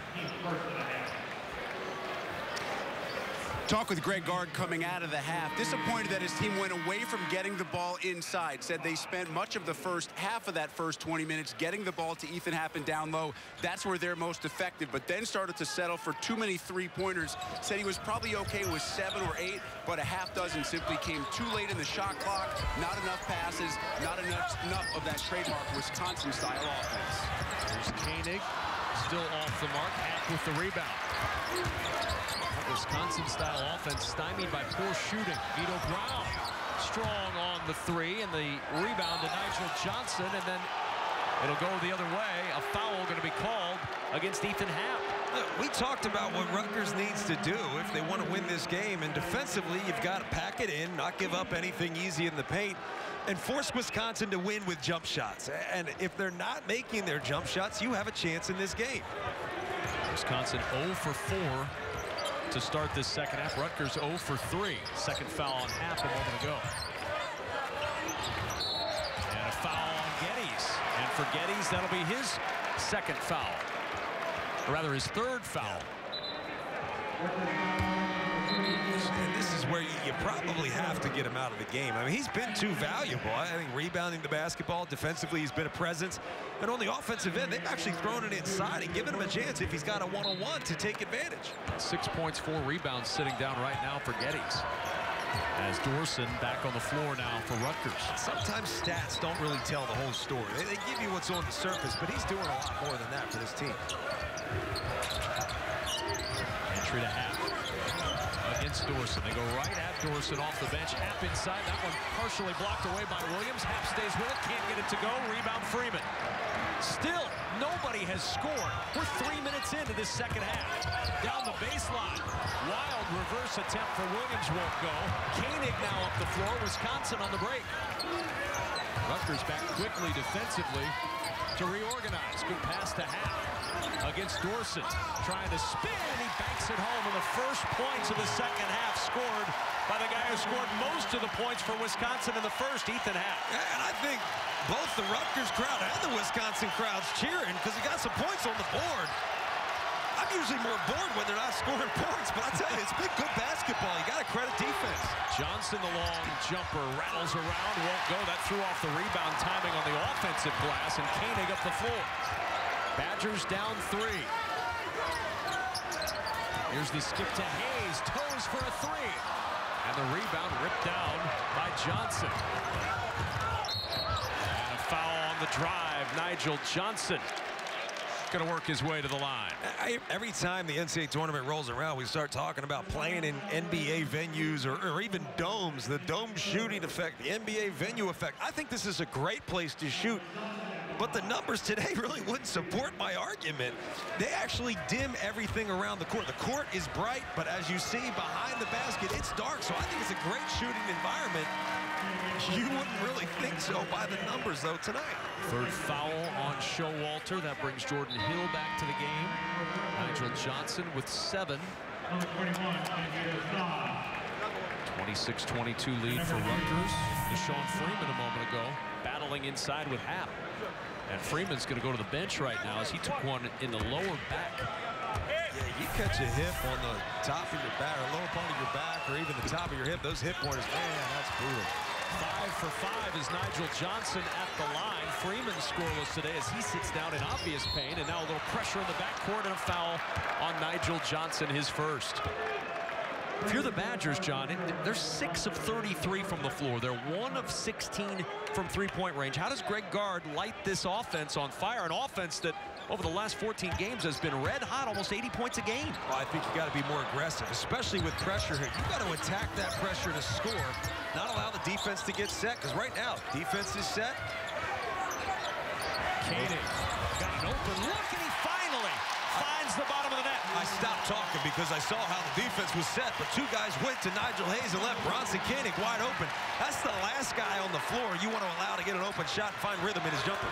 Talk with Greg Gard coming out of the half. Disappointed that his team went away from getting the ball inside. Said they spent much of the first half of that first 20 minutes getting the ball to Ethan Happ and down low. That's where they're most effective, but then started to settle for too many three-pointers. Said he was probably okay with 7 or 8, but a half dozen simply came too late in the shot clock. Not enough passes, not enough of that trademark Wisconsin-style offense. There's Koenig, still off the mark. Happ with the rebound. Wisconsin-style offense stymied by poor shooting. Vito Brown strong on the 3, and the rebound to Nigel Johnson, and then it'll go the other way. A foul going to be called against Ethan Happ. We talked about what Rutgers needs to do if they want to win this game, and defensively you've got to pack it in, not give up anything easy in the paint, and force Wisconsin to win with jump shots. And if they're not making their jump shots, you have a chance in this game. Wisconsin 0 for 4 to start this second half. Rutgers 0 for 3. Second foul on Happ a moment ago. And a foul on Geddes. And for Geddes, that'll be his second foul. Or rather, his third foul. And this is where you probably have to get him out of the game. I mean, he's been too valuable. I think rebounding the basketball, defensively, he's been a presence. And on the offensive end, they've actually thrown it inside and given him a chance if he's got a one-on-one to take advantage. 6 points, 4 rebounds sitting down right now for Geddes. As Dorson back on the floor now for Rutgers. Sometimes stats don't really tell the whole story. They give you what's on the surface, but he's doing a lot more than that for this team. Entry to Happ against Dorson. They go right at Dorson off the bench. Happ inside. That one partially blocked away by Williams. Happ stays with it. Can't get it to go. Rebound Freeman. Still, nobody has scored. We're 3 minutes into this second half. Down the baseline. Wild reverse attempt for Williams won't go. Koenig now up the floor. Wisconsin on the break. Rutgers back quickly defensively to reorganize. Good pass to Happ against Dorson. Trying to spin, and he banks it home. And the first points of the second half scored by the guy who scored most of the points for Wisconsin in the first, Ethan Happ. And I think both the Rutgers crowd and the Wisconsin crowd's cheering because he got some points on the board. I'm usually more bored when they're not scoring points, but I tell you, it's been good basketball. You got to credit defense. Johnson, the long jumper, rattles around, won't go. That threw off the rebound timing on the offensive glass, and Koenig up the floor. Badgers down 3. Here's the skip to Hayes, toes for a 3. And the rebound ripped down by Johnson. And a foul on the drive. Nigel Johnson going to work his way to the line. Every time the NCAA tournament rolls around, we start talking about playing in NBA venues or even domes, the dome shooting effect, the NBA venue effect. I think this is a great place to shoot. But the numbers today really wouldn't support my argument. They actually dim everything around the court. The court is bright, but as you see behind the basket, it's dark. So I think it's a great shooting environment. You wouldn't really think so by the numbers, though, tonight. Third foul on Showalter. That brings Jordan Hill back to the game. Nigel Johnson with 7. 26-22 lead for Rutgers. Deshaun Freeman a moment ago battling inside with Happ. And Freeman's going to go to the bench right now as he took one in the lower back. Yeah, you catch a hip on the top of your back or lower part of your back or even the top of your hip. Those hip pointers, man, that's brutal. 5 for 5 is Nigel Johnson at the line. Freeman scoreless today as he sits down in obvious pain. And now a little pressure in the backcourt and a foul on Nigel Johnson, his first. If you're the Badgers, John, they're 6 of 33 from the floor. They're 1 of 16 from three-point range. How does Greg Gard light this offense on fire? An offense that over the last 14 games has been red hot, almost 80 points a game. Well, I think you got to be more aggressive, especially with pressure here. You got to attack that pressure to score, not allow the defense to get set, because right now, defense is set. Koenig got an open look, and he finally finds the bottom of the net. I stopped talking because I saw how the defense was set, but 2 guys went to Nigel Hayes and left Bronson Koenig wide open. That's the last guy on the floor you want to allow to get an open shot and find rhythm in his jumper.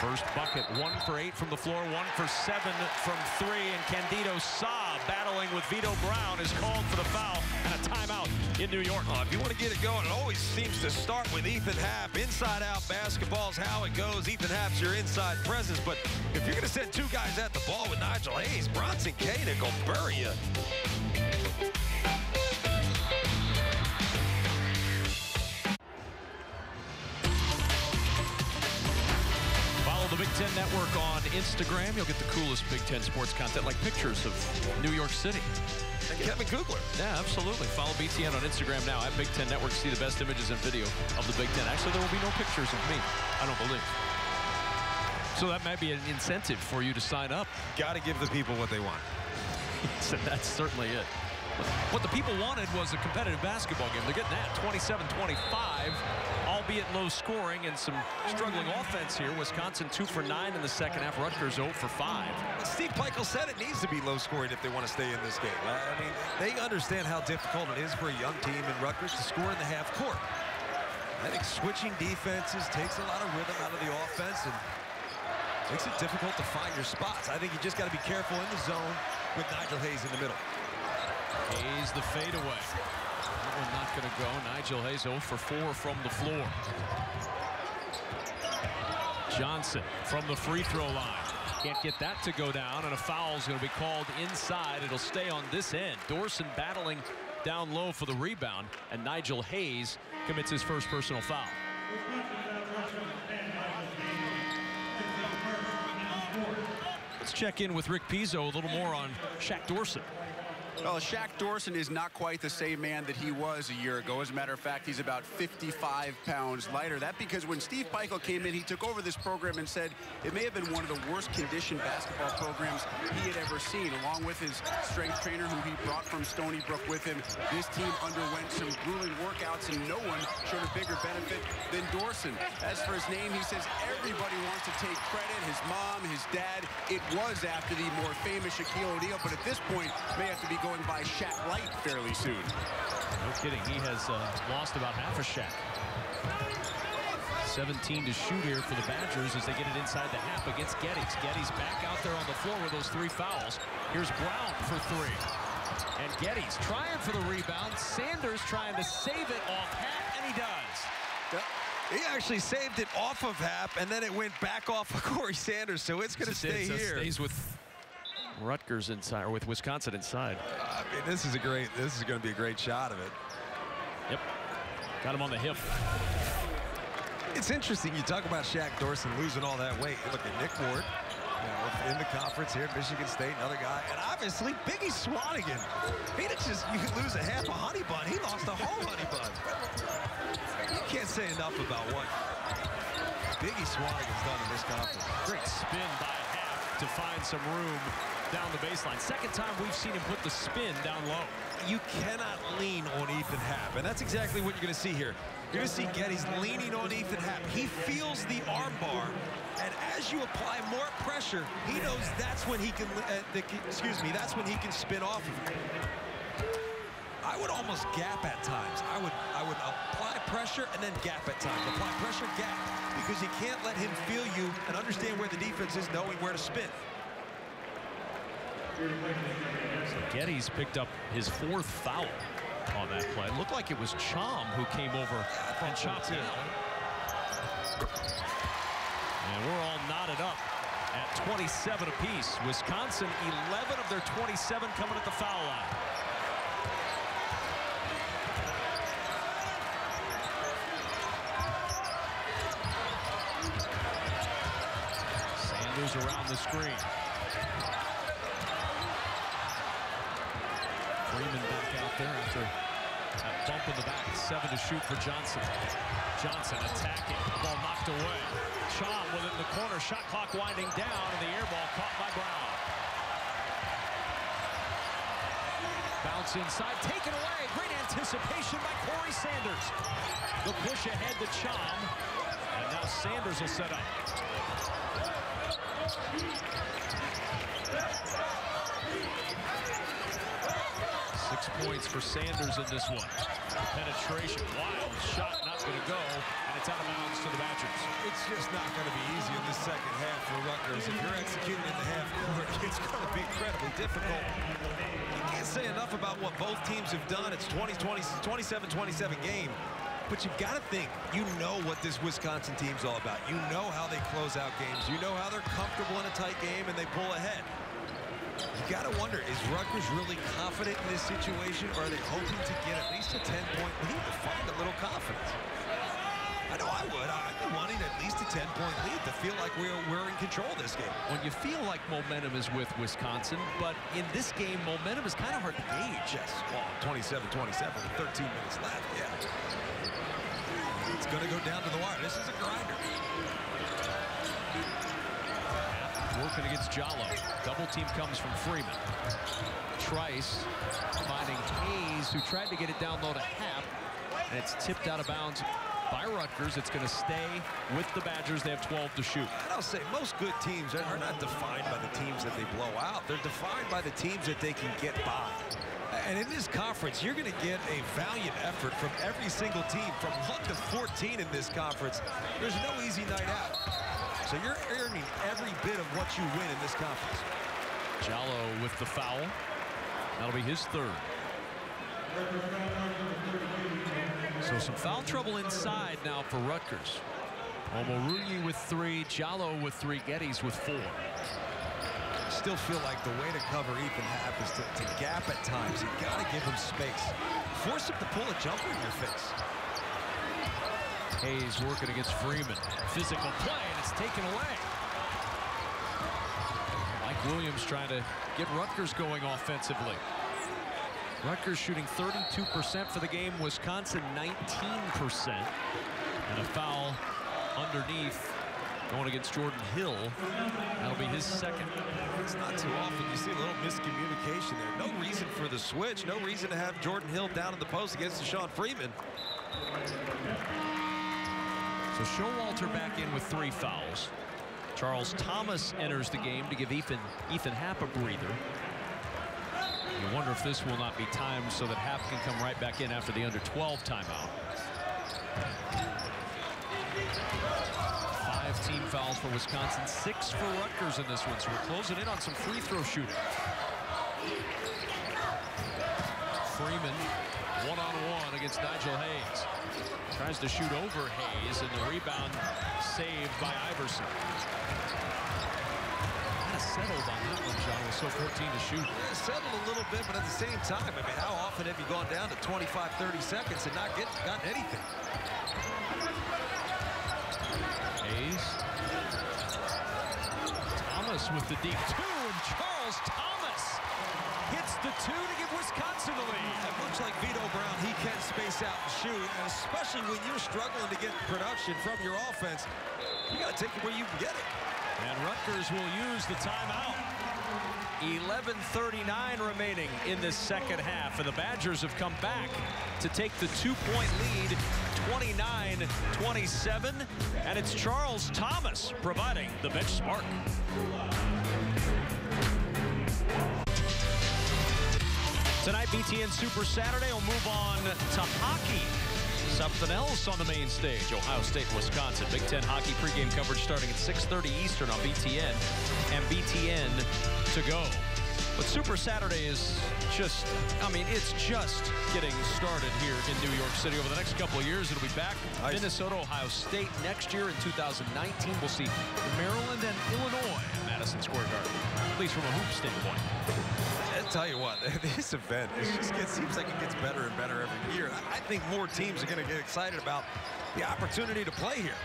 First bucket, 1 for 8 from the floor, 1 for 7 from 3, and Candido Sa battling with Vito Brown is called for the foul and a timeout in New York. If you want to get it going, it always seems to start with Ethan Happ. Inside-out basketball's how it goes. Ethan Happ's your inside presence, but if you're going to send 2 guys at the ball with Nigel Hayes, Bronson Koenig will bury you. The Big Ten Network on Instagram. You'll get the coolest Big Ten sports content, like pictures of New York City. And Kevin Kugler. Yeah, absolutely. Follow BTN on Instagram now at Big Ten Network. See the best images and video of the Big Ten. Actually, there will be no pictures of me, I don't believe. So that might be an incentive for you to sign up. Got to give the people what they want. So that's certainly it. What the people wanted was a competitive basketball game. They're getting that 27-25, albeit low scoring and some struggling offense here. Wisconsin 2 for 9 in the second half. Rutgers 0 for 5. Steve Peichel said it needs to be low scoring if they want to stay in this game. I mean, they understand how difficult it is for a young team in Rutgers to score in the half court. I think switching defenses takes a lot of rhythm out of the offense and makes it difficult to find your spots. I think you just got to be careful in the zone with Nigel Hayes in the middle. Hayes the fadeaway. That one not going to go. Nigel Hayes 0 for 4 from the floor. Johnson from the free throw line. Can't get that to go down, and a foul is going to be called inside. It'll stay on this end. Dorson battling down low for the rebound, and Nigel Hayes commits his first personal foul. Let's check in with Rick Pizzo a little more on Shaq Dorson. Well, Shaq Dorson is not quite the same man that he was a year ago. As a matter of fact, he's about 55 pounds lighter. That because when Steve Peichel came in, he took over this program and said it may have been one of the worst conditioned basketball programs he had ever seen. Along with his strength trainer, who he brought from Stony Brook with him, this team underwent some grueling workouts, and no one showed a bigger benefit than Dorson. As for his name, he says everybody wants to take credit. His mom, his dad. It was after the more famous Shaquille O'Neal, but at this point, may have to be going by Shaq Light fairly soon. No kidding. He has lost about half a Shaq. 17 to shoot here for the Badgers as they get it inside the half against Geddes. Geddes back out there on the floor with those 3 fouls. Here's Brown for 3. And Geddes trying for the rebound. Sanders trying to save it off Hap, and he does. He actually saved it off of Hap, and then it went back off of Corey Sanders, so it's going to stay here. Stays with Rutgers inside, or with Wisconsin inside. I mean, this is going to be a great shot of it. Yep. Got him on the hip. It's interesting. You talk about Shaq Dorson losing all that weight. Look at Nick Ward, in the conference here at Michigan State, another guy. And obviously, Biggie Swanigan. He didn't just lose a half a honey bun. He lost a whole honey bun. You can't say enough about what Biggie Swanigan's done in this conference. Great spin by Hap to find some room down the baseline. Second time we've seen him put the spin down low. You cannot lean on Ethan Hap, and that's exactly what you're going to see here. You're going to see Geddes leaning on Ethan Hap. He feels the arm bar, and as you apply more pressure, he knows that's when he can, that's when he can spin off of it. I would almost gap at times. I would apply pressure and then gap at times. Apply pressure, gap, because you can't let him feel you and understand where the defense is, knowing where to spin. So Geddes picked up his 4th foul on that play. It looked like it was Chom who came over and chopped down. And we're all knotted up at 27 apiece. Wisconsin, 11 of their 27 coming at the foul line. Sanders around the screen. Freeman back out there after that bump in the back. 7 to shoot for Johnson. Johnson attacking. Ball knocked away. Chom with it in the corner. Shot clock winding down, and the air ball caught by Brown. Bounce inside, taken away. Great anticipation by Corey Sanders. The push ahead to Chom, and now Sanders will set up. 6 points for Sanders in this one. Penetration, wild shot, not going to go, and it's out of bounds to the Badgers. It's just not going to be easy in the second half for Rutgers. If you're executing in the half court, it's going to be incredibly difficult. You can't say enough about what both teams have done. It's 27-27 game. But you've got to think, you know what this Wisconsin team's all about. You know how they close out games. You know how they're comfortable in a tight game and they pull ahead. You got to wonder, is Rutgers really confident in this situation, or are they hoping to get at least a 10-point lead to find a little confidence? I know I would. I'd be wanting at least a 10-point lead to feel like we're in control of this game. When you feel like momentum is with Wisconsin, but in this game, momentum is kind of hard to gauge. Yes, well, 27-27 with 13 minutes left, yeah. It's going to go down to the wire. This is a grinder. working against Jallo. Double team comes from Freeman. Trice finding Hayes, who tried to get it down low to Happ, and it's tipped out of bounds by Rutgers. It's going to stay with the Badgers. They have 12 to shoot. And I'll say most good teams are not defined by the teams that they blow out. They're defined by the teams that they can get by. And in this conference, you're going to get a valiant effort from every single team from 1 to 14 in this conference. There's no easy night out. So you're earning every bit of what you win in this conference. Jallo with the foul. That'll be his third. So some foul trouble inside now for Rutgers. Omoruyi with 3, Jallo with 3, Geddes with 4. I still feel like the way to cover Ethan Happ is to gap at times. You got to give him space. Force him to pull a jumper in your face. Hayes working against Freeman. Physical play, and it's taken away. Mike Williams trying to get Rutgers going offensively. Rutgers shooting 32% for the game. Wisconsin 19%. And a foul underneath going against Jordan Hill. That'll be his second. It's not too often you see a little miscommunication there. No reason for the switch. No reason to have Jordan Hill down in the post against Deshaun Freeman. So Showalter back in with 3 fouls. Charles Thomas enters the game to give Ethan Happ a breather. You wonder if this will not be timed so that Happ can come right back in after the under-12 timeout. 5 team fouls for Wisconsin, 6 for Rutgers in this one. So we're closing in on some free throw shooting. Freeman one-on-one against Nigel Hayes. Tries to shoot over Hayes, and the rebound saved by Iverson. Kind of settled on that one, John. Was so 14 to shoot. Yeah, settled a little bit, but at the same time, I mean, how often have you gone down to 25, 30 seconds and not gotten anything? Hayes. Thomas with the deep 2, and Charles Thomas hits the 2 to give Wisconsin the lead. And much like Vito Brown, he can space out and shoot, and especially when you're struggling to get production from your offense, you got to take it where you can get it. And Rutgers will use the timeout. 11:39 remaining in this second half, and the Badgers have come back to take the 2-point lead, 29-27, and it's Charles Thomas providing the bench spark. Tonight, BTN Super Saturday will move on to hockey. Something else on the main stage, Ohio State and Wisconsin. Big Ten hockey pregame coverage starting at 6:30 Eastern on BTN and BTN to go. But Super Saturday is just, I mean, it's just getting started here in New York City. Over the next couple of years, it'll be back. Minnesota, Ohio State next year in 2019. We'll see Maryland and Illinois at Madison Square Garden, at least from a hoop standpoint. I'll tell you what, this event seems like it gets better and better every year. I think more teams are going to get excited about the opportunity to play here.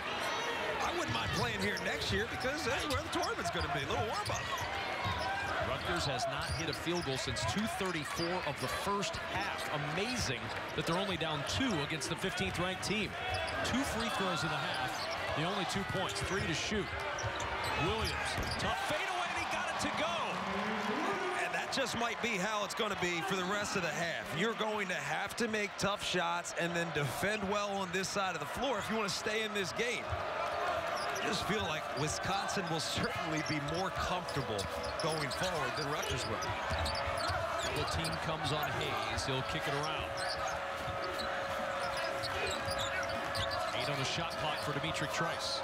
I wouldn't mind playing here next year because that's where the tournament's going to be, a little warm-up. Rutgers has not hit a field goal since 2:34 of the first half. Amazing that they're only down 2 against the 15th ranked team. 2 free throws in the half, the only 2 points, 3 to shoot. Williams, tough fadeaway, and he got it to go. Just might be how it's going to be for the rest of the half. You're going to have to make tough shots and then defend well on this side of the floor if you want to stay in this game. I just feel like Wisconsin will certainly be more comfortable going forward than Rutgers will. The team comes on Hayes. He'll kick it around. 8 on the shot clock for Dimitri Trice.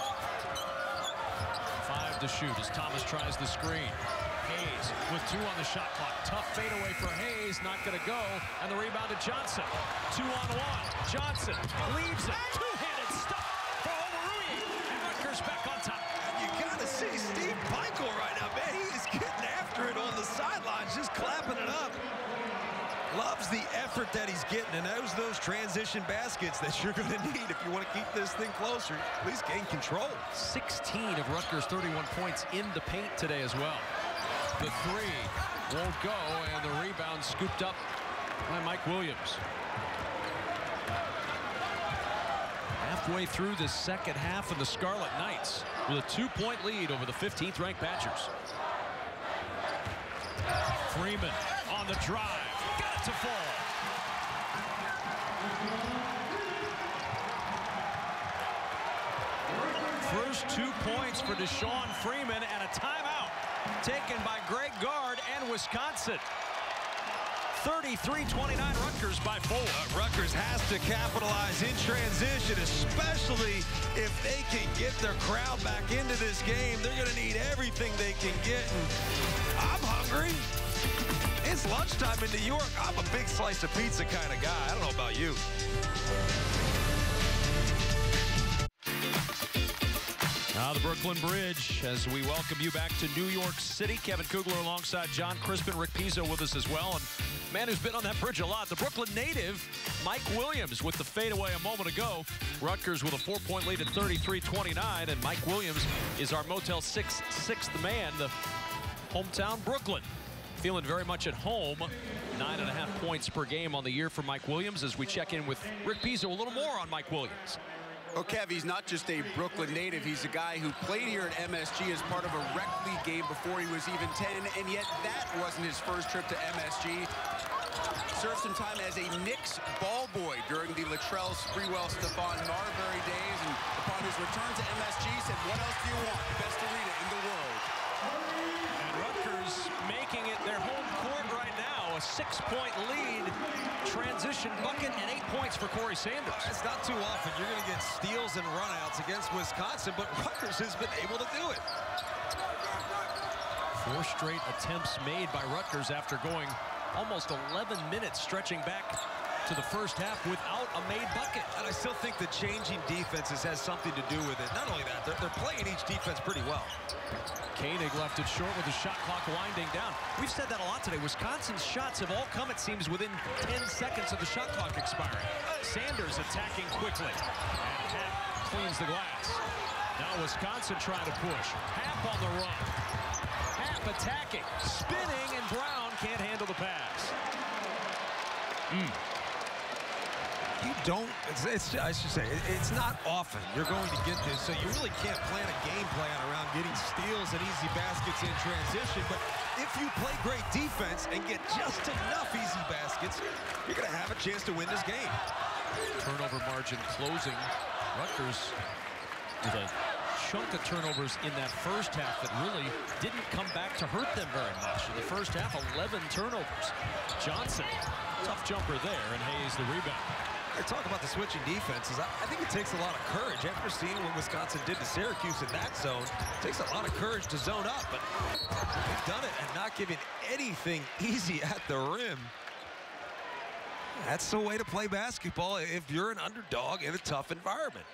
5 to shoot as Thomas tries the screen. Hayes with 2 on the shot clock. Tough fadeaway for Hayes, not going to go. And the rebound to Johnson. 2-on-1. Johnson leaves it. Two-handed stop for Omoruyi. And Rutgers back on top. You got to see Steve Pikel right now, man. He is getting after it on the sidelines, just clapping it up. Loves the effort that he's getting, and those transition baskets that you're going to need if you want to keep this thing closer. At least gain control. 16 of Rutgers' 31 points in the paint today as well. The 3 won't go, and the rebound scooped up by Mike Williams. Halfway through the second half, and the Scarlet Knights with a 2-point lead over the 15th ranked Badgers. Freeman on the drive, got it to fall. First 2 points for Deshaun Freeman, and a timeout taken by Greg Gard and Wisconsin. 33-29 Rutgers by 4. Rutgers has to capitalize in transition, especially if they can get their crowd back into this game. They're going to need everything they can get. And I'm hungry. It's lunchtime in New York. I'm a big slice of pizza kind of guy. I don't know about you. Now the Brooklyn Bridge as we welcome you back to New York City. Kevin Kugler alongside John Crispin, Rick Pizzo with us as well. And man who's been on that bridge a lot, the Brooklyn native, Mike Williams with the fadeaway a moment ago. Rutgers with a 4-point lead at 33-29. And Mike Williams is our Motel 6 sixth man, the hometown Brooklyn. Feeling very much at home. 9.5 points per game on the year for Mike Williams as we check in with Rick Pizzo. A little more on Mike Williams. Well, Kev, he's not just a Brooklyn native. He's a guy who played here at MSG as part of a rec league game before he was even 10, and yet that wasn't his first trip to MSG. Served some time as a Knicks ball boy during the Latrell Sprewell, Stephon Marbury days, and upon his return to MSG said, what else do you want? Best arena in the world. And Rutgers making it their home court right now. A 6-point lead. Transition bucket and 8 points for Corey Sanders. It's not too often you're going to get steals and runouts against Wisconsin, but Rutgers has been able to do it. 4 straight attempts made by Rutgers after going almost 11 minutes stretching back to the first half without a made bucket. And I still think the changing defenses has something to do with it. Not only that, they're playing each defense pretty well. Koenig left it short with the shot clock winding down. We've said that a lot today. Wisconsin's shots have all come, it seems, within 10 seconds of the shot clock expiring. Sanders attacking quickly. And Happ cleans the glass. Now Wisconsin trying to push. Happ on the run. Happ attacking, spinning, and Brown can't handle the pass. You don't, I should say, it's not often you're going to get this, so you really can't plan a game plan around getting steals and easy baskets in transition, but if you play great defense and get just enough easy baskets, you're going to have a chance to win this game. Turnover margin closing. Rutgers with a chunk of turnovers in that first half that really didn't come back to hurt them very much. In the first half, 11 turnovers. Johnson, tough jumper there, and Hayes the rebound. I talk about the switching defenses. I think it takes a lot of courage. After seeing what Wisconsin did to Syracuse in that zone, it takes a lot of courage to zone up, but they've done it and not giving anything easy at the rim. That's the way to play basketball if you're an underdog in a tough environment.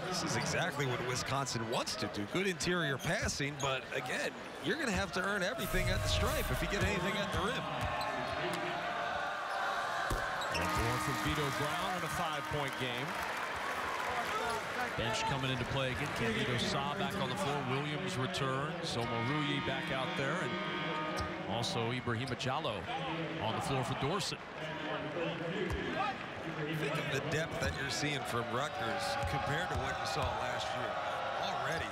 This is exactly what Wisconsin wants to do. Good interior passing, but again, you're going to have to earn everything at the stripe if you get anything at the rim. More from Vito Brown in a 5-point game. Bench coming into play again. Candido Sa back on the floor. Williams returns. Omoruyi back out there. And also Ibrahima Diallo on the floor for Dorset. Think of the depth that you're seeing from Rutgers compared to what you saw last year. Already,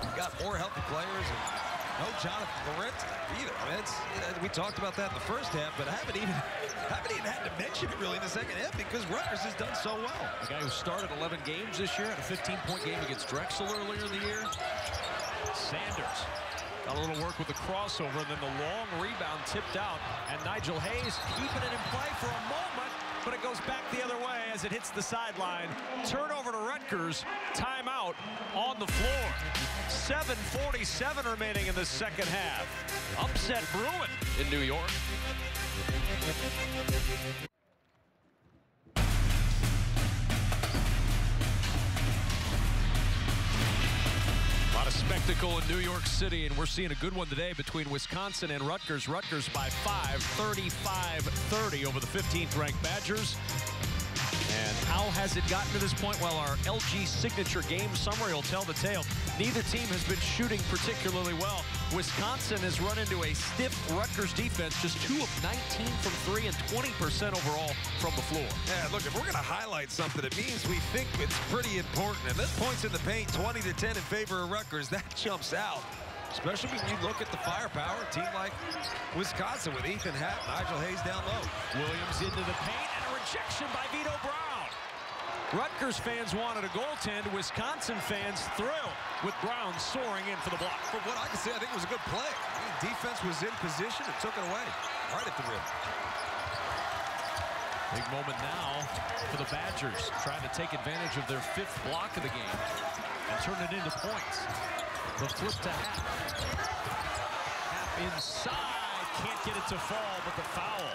you got more healthy players and no Jonathan Laurent either. I mean, we talked about that in the first half, but I haven't even had to mention it really in the second half because Rutgers has done so well. A guy who started 11 games this year, had a 15-point game against Drexel earlier in the year. Sanders got a little work with the crossover, and then the long rebound tipped out, and Nigel Hayes keeping it in play for a moment, but it goes back the other way as it hits the sideline. Turnover to Rutgers. Timeout on the floor. 7:47 remaining in the second half. Upset brewing in New York. A lot of spectacle in New York City, and we're seeing a good one today between Wisconsin and Rutgers. Rutgers by 5, 35-30 over the 15th ranked Badgers. And out has it gotten to this point? Well, our LG signature game summary will tell the tale. Neither team has been shooting particularly well. Wisconsin has run into a stiff Rutgers defense, just 2 of 19 from 3 and 20% overall from the floor. Yeah, look, if we're going to highlight something, it means we think it's pretty important. And this points in the paint, 20-10 in favor of Rutgers. That jumps out. Especially when you look at the firepower, a team like Wisconsin with Ethan Happ, Nigel Hayes down low. Williams into the paint, and a rejection by Vito Brown. Rutgers fans wanted a goaltend. Wisconsin fans thrilled with Brown soaring in for the block. From what I can say, I think it was a good play. Defense was in position and took it away right at the rim. Big moment now for the Badgers, trying to take advantage of their 5th block of the game and turn it into points. The flip to Happ. Happ inside, can't get it to fall, but the foul.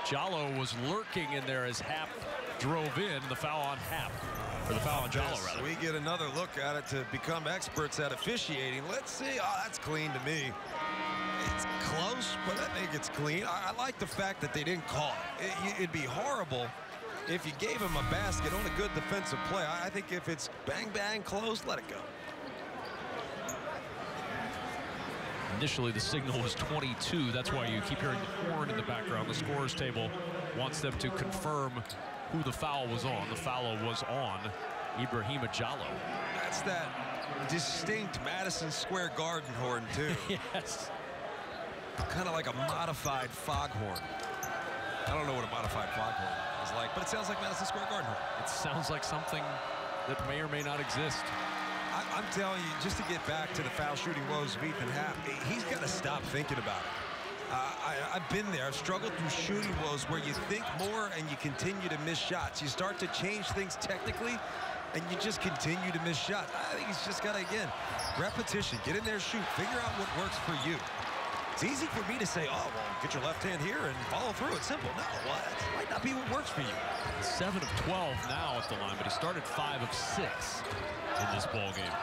Jallo was lurking in there as Happ drove in. The foul on Happ, or the foul on Jallo, rather. We get another look at it to become experts at officiating. Let's see. Oh, that's clean to me. It's close, but I think it's clean. I like the fact that they didn't call it. It'd be horrible if you gave him a basket on a good defensive play. I think if it's bang, bang, close, let it go. Initially, the signal was 22. That's why you keep hearing the horn in the background. The scorer's table wants them to confirm who the foul was on. The foul was on Ibrahima Jallo. That's that distinct Madison Square Garden horn, too. Yes. Kind of like a modified foghorn. I don't know what a modified foghorn is like, but it sounds like Madison Square Garden horn. It sounds like something that may or may not exist. I'm telling you, just to get back to the foul shooting woes of Ethan Happ, he's got to stop thinking about it. I've been there. I've struggled through shooting woes where you think more and you continue to miss shots. You start to change things technically, and you just continue to miss shots. I think he's just got to, again, repetition. Get in there, shoot. Figure out what works for you. It's easy for me to say, oh, well, get your left hand here and follow through. It's simple. No, well, that might not be what works for you. 7 of 12 now at the line, but he started 5 of 6 in this ball game.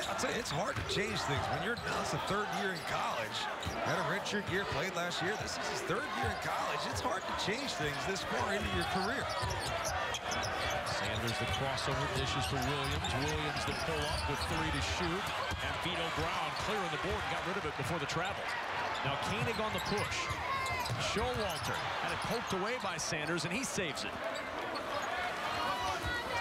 I'll tell you, it's hard to change things when you're now. It's the 3rd year in college. Had a redshirt year, played last year. This is his 3rd year in college. It's hard to change things this far into your career. Sanders, the crossover, dishes to Williams. Williams, the pull-up with 3 to shoot. And Vito Brown clearing the board, got rid of it before the travel. Now Koenig on the push. Showalter had it poked away by Sanders, and he saves it.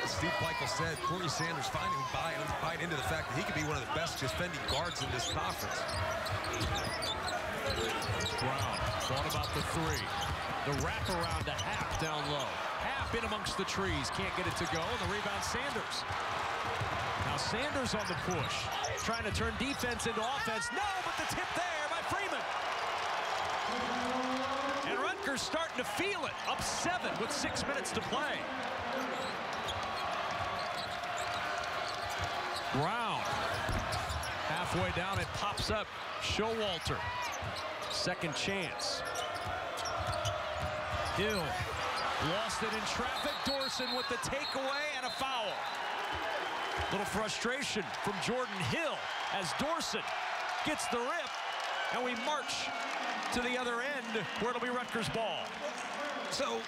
Steve Peichel said Corey Sanders finally buying into the fact that he could be one of the best defending guards in this conference. Brown thought about the 3. The wraparound to Happ down low. Happ in amongst the trees, can't get it to go, and the rebound Sanders. Now Sanders on the push, trying to turn defense into offense. No, but the tip there by Freeman. And Rutgers starting to feel it, up 7 with 6 minutes to play. Brown, halfway down, it pops up. Showalter, second chance. Hill, lost it in traffic. Dorson with the takeaway and a foul. Little frustration from Jordan Hill as Dorson gets the rip, and we march to the other end where it'll be Rutgers ball. So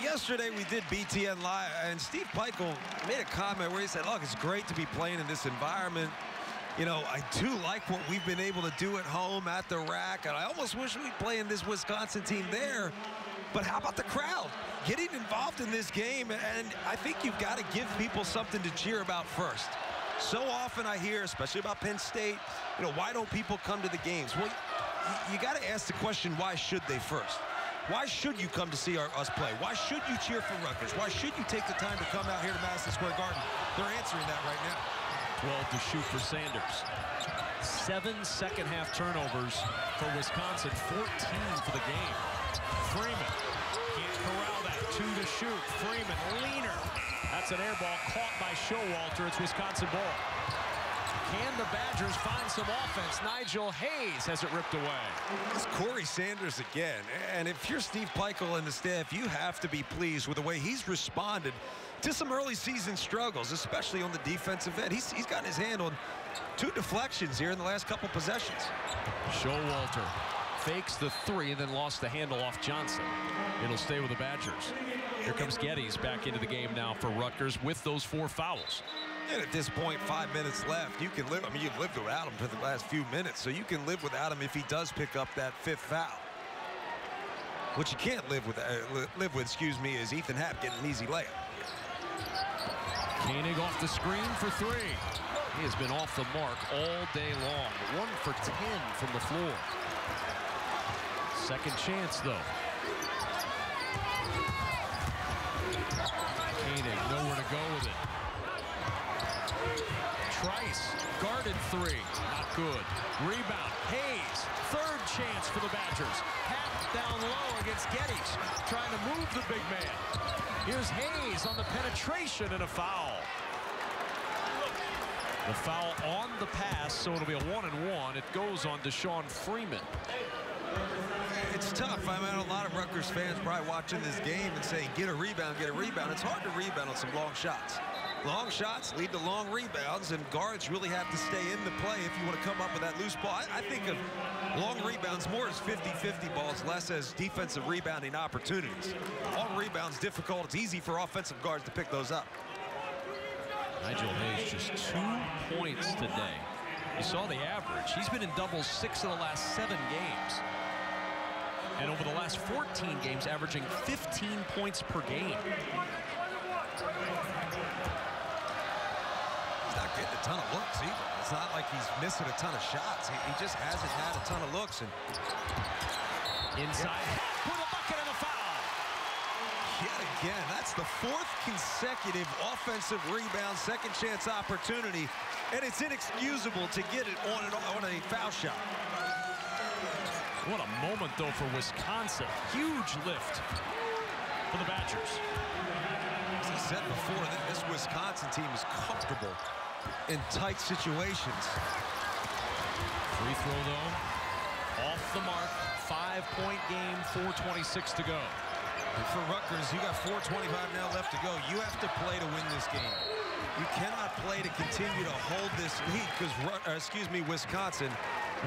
yesterday we did BTN Live, and Steve Peichel made a comment where he said, look, it's great to be playing in this environment. You know, I do like what we've been able to do at home at the rack, and I almost wish we'd play in this Wisconsin team there. But how about the crowd getting involved in this game? And I think you've got to give people something to cheer about first. So often I hear, especially about Penn State, you know, why don't people come to the games? Well, you got to ask the question, why should they first? Why should you come to see us play? Why should you cheer for Rutgers? Why should you take the time to come out here to Madison Square Garden? They're answering that right now. 12 to shoot for Sanders. 7 second-half turnovers for Wisconsin, 14 for the game. Freeman can't corral that. 2 to shoot. Freeman, leaner. That's an air ball caught by Showalter. It's Wisconsin ball. Can the Badgers find some offense? Nigel Hayes has it ripped away. It's Corey Sanders again. And if you're Steve Peichel and the staff, you have to be pleased with the way he's responded to some early season struggles, especially on the defensive end. He's gotten his hand on 2 deflections here in the last couple possessions. Showalter fakes the 3 and then lost the handle off Johnson. It'll stay with the Badgers. Here comes Geddes back into the game now for Rutgers with those 4 fouls. And at this point, 5 minutes left, you can live. I mean, you've lived without him for the last few minutes, so you can live without him if he does pick up that 5th foul. What you can't live with, excuse me, is Ethan Happ getting an easy layup. Koenig off the screen for 3. He has been off the mark all day long. 1 for 10 from the floor. Second chance, though. Koenig nowhere to go with it. Trice guarded 3. Not good. Rebound. Hayes. 3rd chance for the Badgers. Happ down low against Geddes. Trying to move the big man. Here's Hayes on the penetration and a foul. The foul on the pass, so it'll be a 1-and-1. It goes on Deshaun Freeman. It's tough. I mean, a lot of Rutgers fans probably watching this game and saying, get a rebound, get a rebound. It's hard to rebound on some long shots. Long shots lead to long rebounds, and guards really have to stay in the play if you want to come up with that loose ball. I think of long rebounds more as 50-50 balls, less as defensive rebounding opportunities. Long rebounds difficult. It's easy for offensive guards to pick those up. Nigel Hayes just 2 points today. You saw the average. He's been in doubles 6 of the last 7 games. And over the last 14 games, averaging 15 points per game. He's not getting a ton of looks either. It's not like he's missing a ton of shots. He just hasn't had a ton of looks. And inside, with a bucket and a foul. Yet again, that's the 4th consecutive offensive rebound, second chance opportunity, and it's inexcusable to get it on a foul shot. What a moment, though, for Wisconsin. Huge lift for the Badgers. As I said before, this Wisconsin team is comfortable in tight situations. Free throw, though, off the mark. 5-point game, 4:26 to go. And for Rutgers, you got 4:25 now left to go. You have to play to win this game. You cannot play to continue to hold this lead because, Wisconsin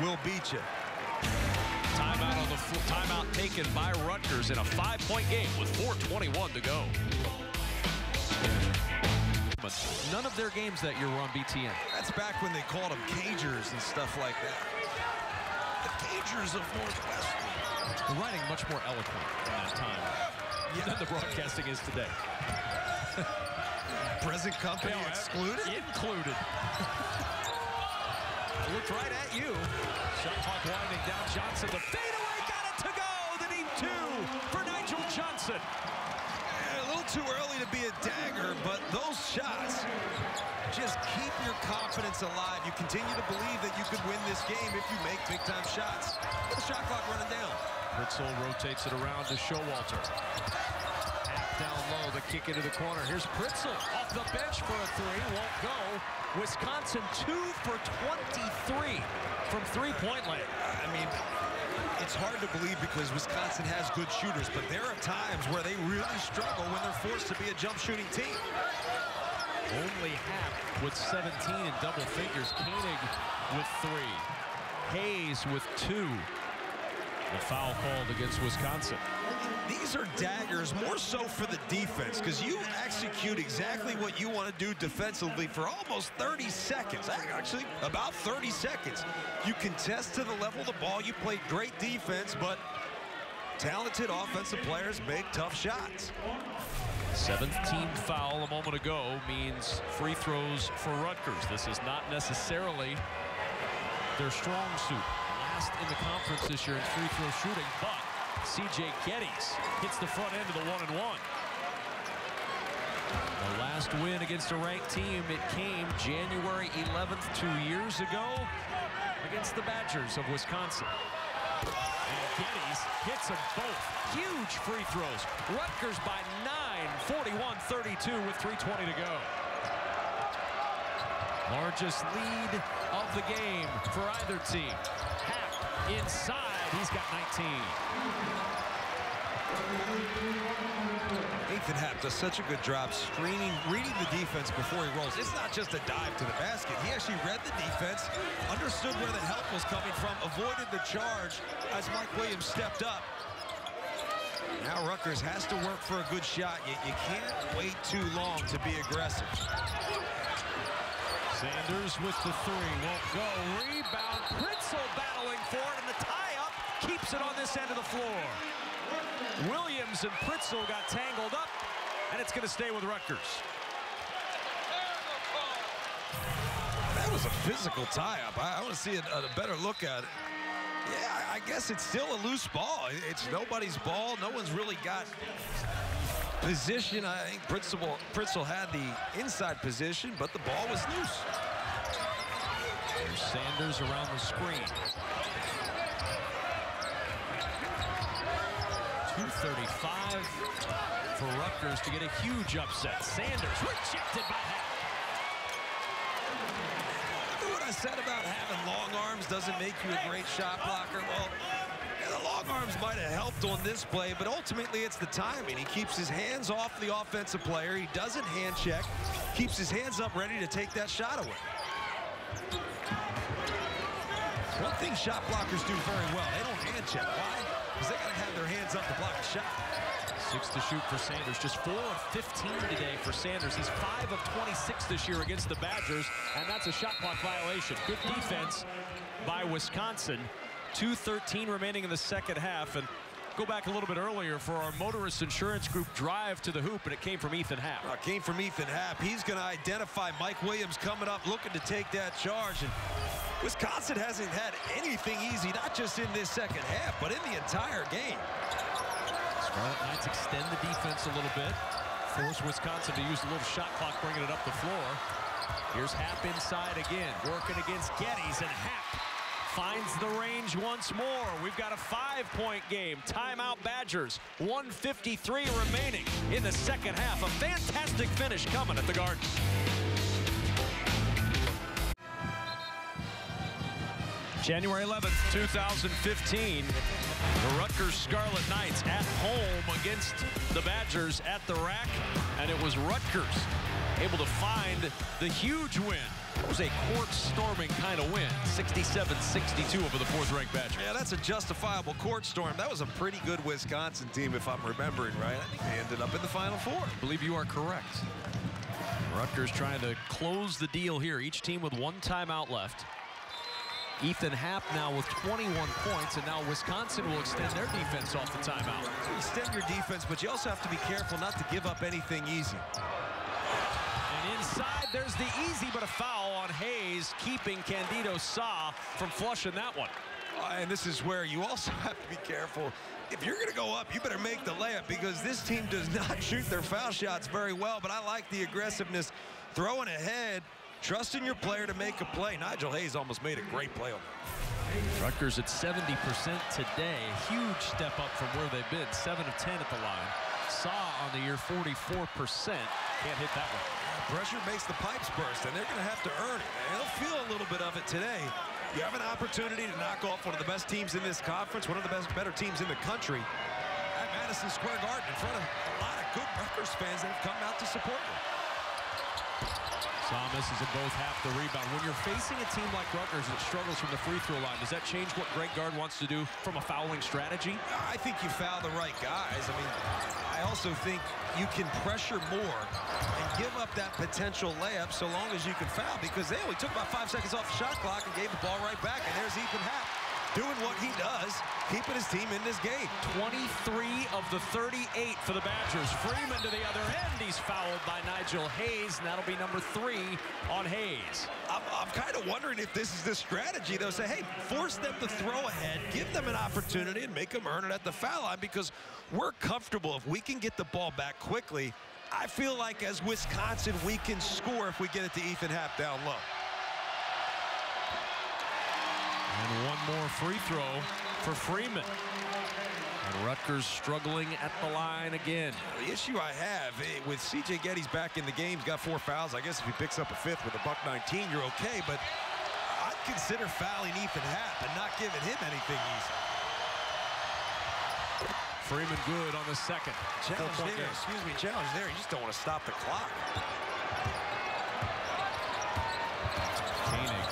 will beat you. Timeout on the timeout taken by Rutgers in a 5-point game with 4:21 to go. But none of their games that year were on BTN. That's back when they called them Cagers and stuff like that. The Cagers of Northwestern. The writing much more eloquent in that time than the broadcasting is today. Present company excluded? Included. I looked right at you. Shot clock winding down. Johnson, the fadeaway, got it to go. The deep 2 for Nigel Johnson. A little too early to be a dagger, but those shots just keep your confidence alive. You continue to believe that you could win this game if you make big-time shots. The shot clock running down. Pritzel rotates it around to Showalter. Half down low, the kick into the corner. Here's Pritzel off the bench for a 3. Won't go. Wisconsin 2 for 23 from 3-point land. I mean, it's hard to believe because Wisconsin has good shooters, but there are times where they really struggle when they're forced to be a jump shooting team. Only Happ with 17 in double figures. Koenig with 3. Hayes with 2. The foul called against Wisconsin. These are daggers more so for the defense because you execute exactly what you want to do defensively for almost 30 seconds. Actually, about 30 seconds. You contest to the level of the ball. You played great defense, but talented offensive players make tough shots. 17th foul a moment ago means free throws for Rutgers. This is not necessarily their strong suit. Last in the conference this year in free throw shooting, but C.J. Geddes hits the front end of the 1-and-1. The last win against a ranked team, it came January 11th, 2 years ago against the Badgers of Wisconsin. And Geddes hits them both. Huge free throws. Rutgers by 9, 41-32 with 3:20 to go. Largest lead of the game for either team. Happ inside, he's got 19. Ethan Happ does such a good job screening, reading the defense before he rolls. It's not just a dive to the basket. He actually read the defense, understood where the help was coming from, avoided the charge as Mike Williams stepped up. Now Rutgers has to work for a good shot. You can't wait too long to be aggressive. Sanders with the three, won't go. Rebound, Pritzel battling for it, and the tie-up keeps it on this end of the floor. Williams and Pritzel got tangled up, and it's going to stay with Rutgers. That was a physical tie-up. I want to see a better look at it. Yeah, I guess it's still a loose ball. It's nobody's ball. No one's really got position. I think Pritzel had the inside position, but the ball was loose. There's Sanders around the screen. 2:35 for Rutgers to get a huge upset. Sanders rejected by Happ. What I said about having long arms doesn't make you a great shot blocker. Well, yeah, the long arms might have helped on this play, but ultimately it's the timing. He keeps his hands off the offensive player. He doesn't hand check. Keeps his hands up ready to take that shot away. One thing shot blockers do very well, they don't hand check. Why? Because they got to have their hands up to block a shot. 6 to shoot for Sanders. Just 4 of 15 today for Sanders. He's 5 of 26 this year against the Badgers, and that's a shot clock violation. Good defense by Wisconsin. 2:13 remaining in the second half. And go back a little bit earlier for our Motorist Insurance Group drive to the hoop, and it came from Ethan Happ. It came from Ethan Happ. He's going to identify Mike Williams coming up looking to take that charge. And Wisconsin hasn't had anything easy, not just in this second half, but in the entire game. Scarlet Knights extend the defense a little bit. Force Wisconsin to use a little shot clock, bringing it up the floor. Here's Happ inside again, working against Geddes, and Happ finds the range once more. We've got a 5-point game. Timeout Badgers. 1:53 remaining in the second half. A fantastic finish coming at the Garden. January 11th, 2015. The Rutgers Scarlet Knights at home against the Badgers at the rack. And it was Rutgers able to find the huge win. It was a court-storming kind of win. 67-62 over the fourth-ranked Badgers. Yeah, that's a justifiable court storm. That was a pretty good Wisconsin team, if I'm remembering right. I think they ended up in the Final Four. I believe you are correct. Rutgers trying to close the deal here. Each team with one timeout left. Ethan Happ now with 21 points, and now Wisconsin will extend their defense off the timeout. You extend your defense, but you also have to be careful not to give up anything easy. And inside, there's the easy, but a foul on Hayes, keeping Candido Sa from flushing that one. And this is where you also have to be careful. If you're going to go up, you better make the layup, because this team does not shoot their foul shots very well, but I like the aggressiveness, throwing ahead, trusting your player to make a play. Nigel Hayes almost made a great play on that. Rutgers at 70% today. Huge step up from where they've been. 7 of 10 at the line. Saw on the year 44%. Can't hit that one. Pressure makes the pipes burst, and they're going to have to earn it. And they'll feel a little bit of it today. You have an opportunity to knock off one of the best teams in this conference, one of the better teams in the country, at Madison Square Garden in front of a lot of good Rutgers fans that have come out to support them. Saw misses in both half the rebound. When you're facing a team like Rutgers that struggles from the free throw line, does that change what Greg Gard wants to do from a fouling strategy? I think you foul the right guys. I mean, I also think you can pressure more and give up that potential layup so long as you can foul, because they only took about 5 seconds off the shot clock and gave the ball right back. And there's Ethan Happ doing what he does, keeping his team in this game. 23 of the 38 for the Badgers. Freeman to the other end. He's fouled by Nigel Hayes, and that'll be number 3 on Hayes. I'm kind of wondering if this is the strategy. They'll say, hey, force them to throw ahead, give them an opportunity, and make them earn it at the foul line, because we're comfortable if we can get the ball back quickly. I feel like as Wisconsin, we can score if we get it to Ethan Happ down low. And one more free throw for Freeman. And Rutgers struggling at the line again. The issue I have with C.J. Geddes back in the game, he's got 4 fouls. I guess if he picks up a 5th with a buck 19, you're okay. But I'd consider fouling Ethan Happ and not giving him anything easy. Freeman good on the second. Challenge there, excuse me, challenge there. You just don't want to stop the clock. Koenig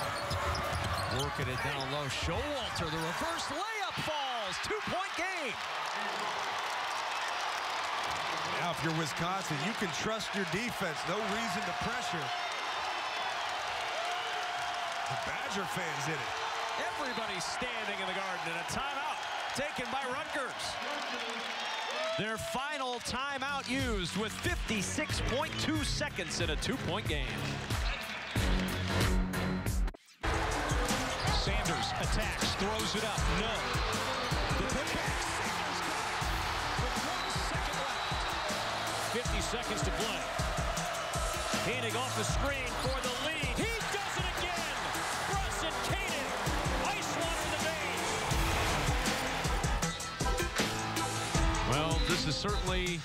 working it down low. Showalter, the reverse layup falls. 2-point game. if you're Wisconsin. You can trust your defense. No reason to pressure. The Badger fans in it. Everybody standing in the Garden, and a timeout taken by Rutgers. Their final timeout used with 56.2 seconds in a 2-point game. Sanders attacks, throws it up, no. The putback, Sanders got it with 1 second left. 50 seconds to play. Koenig off the screen for the lead. He does it again. Bronson Koenig, ice water in the veins. Well, this is certainly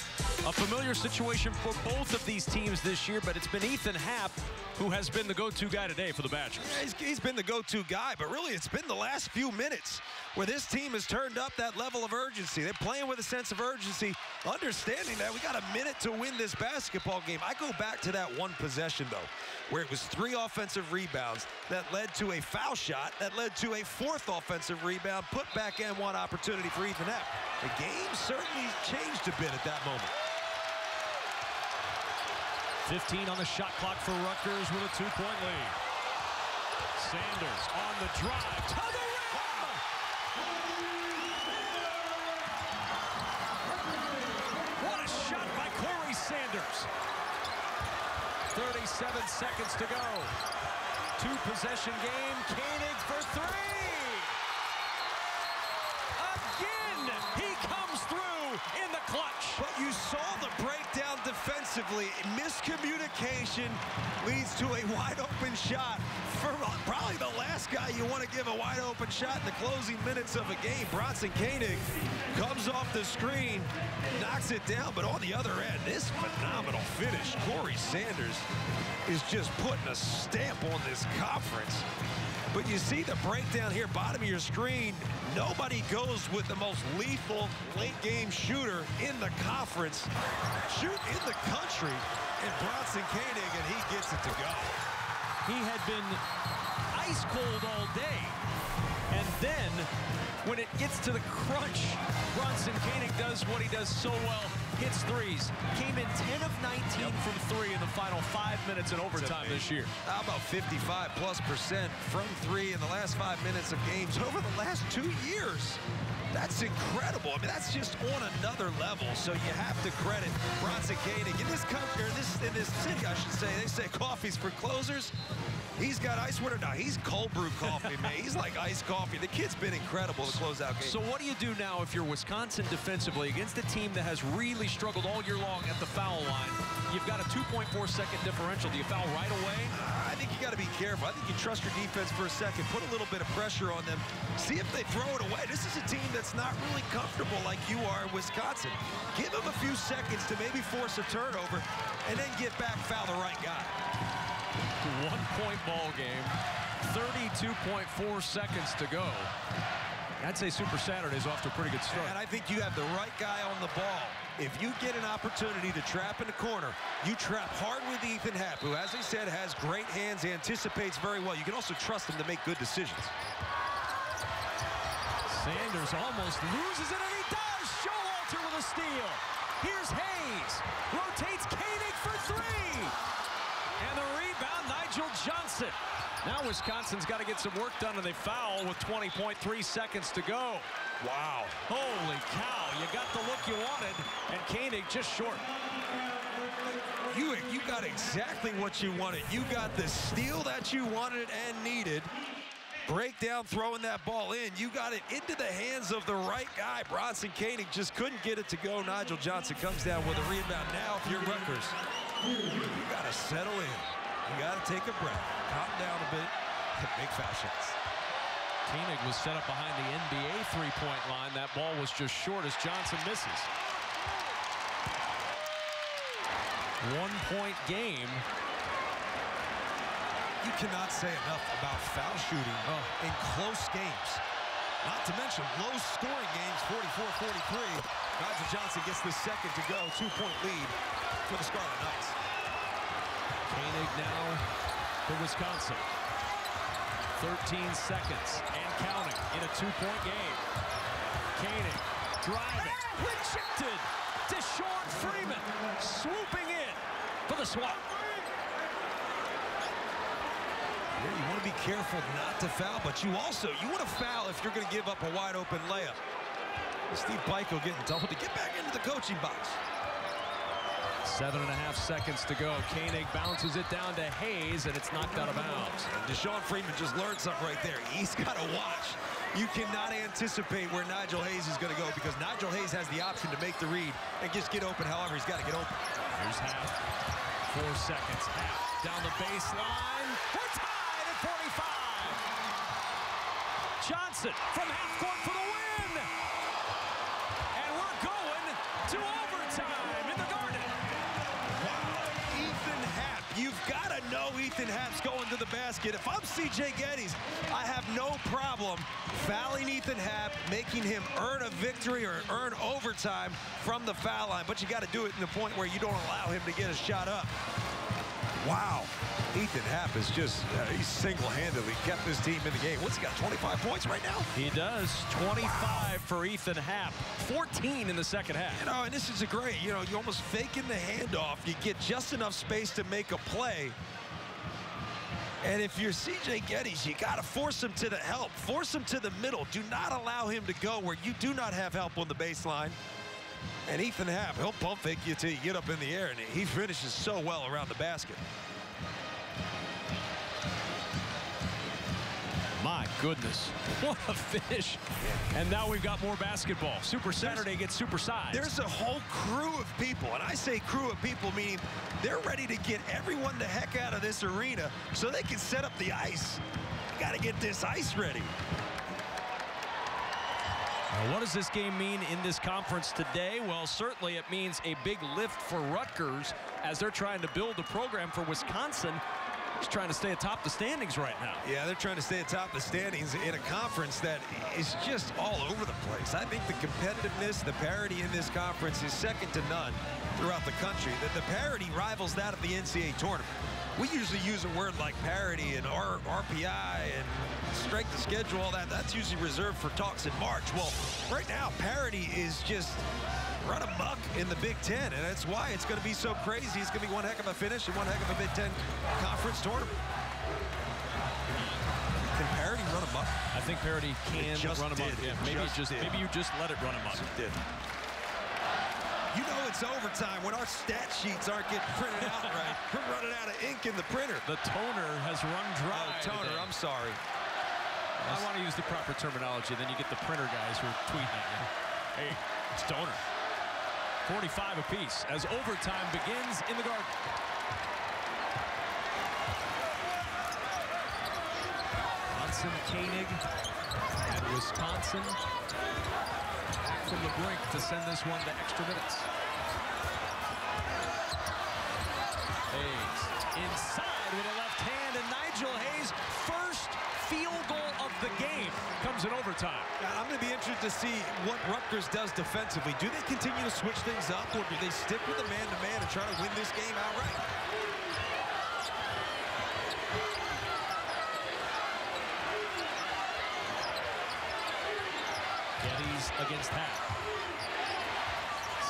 a familiar situation for both of these teams this year, but it's been Ethan Happ who has been the go-to guy today for the Badgers. Yeah, he's been the go-to guy, but really it's been the last few minutes where this team has turned up that level of urgency. They're playing with a sense of urgency, understanding that we got a minute to win this basketball game. I go back to that one possession, though, where it was 3 offensive rebounds that led to a foul shot that led to a 4th offensive rebound, put back and one opportunity for Ethan Happ. The game certainly changed a bit at that moment. 15 on the shot clock for Rutgers with a 2-point lead. Sanders on the drive to the rim. What a shot by Corey Sanders. 37 seconds to go. 2-possession game. Koenig for 3. Again, he comes through in the clutch. But you saw the breakdown defensively. Miscommunication leads to a wide-open shot for probably the last guy you want to give a wide-open shot in the closing minutes of a game. Bronson Koenig comes off the screen, knocks it down, but on the other end, this phenomenal finish. Corey Sanders is just putting a stamp on this conference. But you see the breakdown here, bottom of your screen. Nobody goes with the most lethal late-game shooter in the conference, shoot in the country, and Bronson Koenig, and he gets it to go. He had been ice cold all day, and then when it gets to the crunch, Bronson Koenig does what he does so well, hits threes. Came in 10 of 19 from 3 in the final 5 minutes in overtime this year. How about 55+% from 3 in the last 5 minutes of games over the last 2 years? That's incredible. I mean, that's just on another level. So you have to credit Bronson Koenig. In this country, or in this city, I should say, they say coffee's for closers. He's got ice water now. He's cold brew coffee, man. He's like iced coffee. The kid's been incredible to close out games. So what do you do now if you're Wisconsin defensively against a team that has really struggled all year long at the foul line? You've got a 2.4-second differential. Do you foul right away? I think you got to be careful. I think you trust your defense for a second. Put a little bit of pressure on them. See if they throw it away. This is a team that's not really comfortable like you are in Wisconsin. Give them a few seconds to maybe force a turnover and then get back, foul the right guy. 1-point ball game, 32.4 seconds to go. I'd say Super Saturday's off to a pretty good start. And I think you have the right guy on the ball. If you get an opportunity to trap in the corner, you trap hard with Ethan Happ, who, as I said, has great hands, anticipates very well. You can also trust him to make good decisions. Sanders almost loses it, and he does! Showalter with a steal. Here's Hayes. Rotates Koenig for 3. And the rebound, Nigel Johnson. Now Wisconsin's got to get some work done, and they foul with 20.3 seconds to go. Wow. Holy cow, you got the look you wanted, and Koenig just short. You got exactly what you wanted. You got the steal that you wanted and needed. Breakdown, throwing that ball in. You got it into the hands of the right guy. Bronson Koenig just couldn't get it to go. Nigel Johnson comes down with a rebound. Now, if you're Rutgers, you got to settle in. You got to take a breath, calm down a bit, and make foul shots. Koenig was set up behind the NBA three-point line. That ball was just short as Johnson misses. 1-point game. You cannot say enough about foul shooting in close games. Not to mention low-scoring games, 44-43. Nigel Johnson gets the second to go. 2-point lead for the Scarlet Knights. Koenig now for Wisconsin. 13 seconds and counting in a 2-point game. Koenig driving, rejected. Deshaun Freeman swooping in for the swat. Yeah, you want to be careful not to foul, but you want to foul if you're going to give up a wide open layup. Steve Biko getting doubled to get back into the coaching box. 7.5 seconds to go. Koenig bounces it down to Hayes, and it's knocked out of bounds. And Deshaun Freeman just learned something right there. He's got to watch. You cannot anticipate where Nigel Hayes is going to go because Nigel Hayes has the option to make the read and just get open however he's got to get open. Here's Happ. 4 seconds. Happ down the baseline. We're tied at 45. Johnson from half court for the win. And we're going to overtime in the Garden. Ethan Happ, you've got to know Ethan Happ's going to the basket. If I'm C.J. Geddes, I have no problem fouling Ethan Happ, making him earn a victory or earn overtime from the foul line. But you got to do it in the point where you don't allow him to get a shot up. Wow. Ethan Happ is just, he's single-handedly kept his team in the game. What's he got, 25 points right now? He does. 25 for Ethan Happ. 14 in the second half. You know, and this is a great, you know, you almost faking the handoff. You get just enough space to make a play. And if you're C.J. Geddes, you got to force him to the help. Force him to the middle. Do not allow him to go where you do not have help on the baseline. And Ethan Happ, he'll pump fake you till you get up in the air, and he finishes so well around the basket. My goodness, what a finish. And now we've got more basketball. Super Saturday gets supersized. There's a whole crew of people, and I say crew of people, meaning they're ready to get everyone the heck out of this arena so they can set up the ice. You got to get this ice ready. Now, what does this game mean in this conference today? Well, certainly it means a big lift for Rutgers as they're trying to build a program for Wisconsin. Just trying to stay atop the standings right now. Yeah, they're trying to stay atop the standings in a conference that is just all over the place. I think the competitiveness, the parity in this conference is second to none throughout the country. The parity rivals that of the NCAA tournament. We usually use a word like parity and RPI and strength of schedule, all that. That's usually reserved for talks in March. Well, right now, parity is just run amok in the Big Ten, and that's why it's going to be so crazy. It's going to be one heck of a finish and one heck of a Big Ten conference tournament. Can parity run amok? I think parity can run amok. Yeah, maybe you just let it run amok. It did. You know it's overtime when our stat sheets aren't getting printed out right. We're running out of ink in the printer. The toner has run dry. Oh, toner, I'm sorry. I want to use the proper terminology, then you get the printer guys who are tweeting at you. Hey, it's toner. 45 apiece as overtime begins in the Garden. Johnson, Koenig, and Wisconsin back from the brink to send this one to extra minutes. Hayes inside with a left hand, and Nigel Hayes' first field goal of the game comes in overtime. I'm going to be interested to see what Rutgers does defensively. Do they continue to switch things up, or do they stick with the man-to-man and try to win this game outright? Geddes against Happ.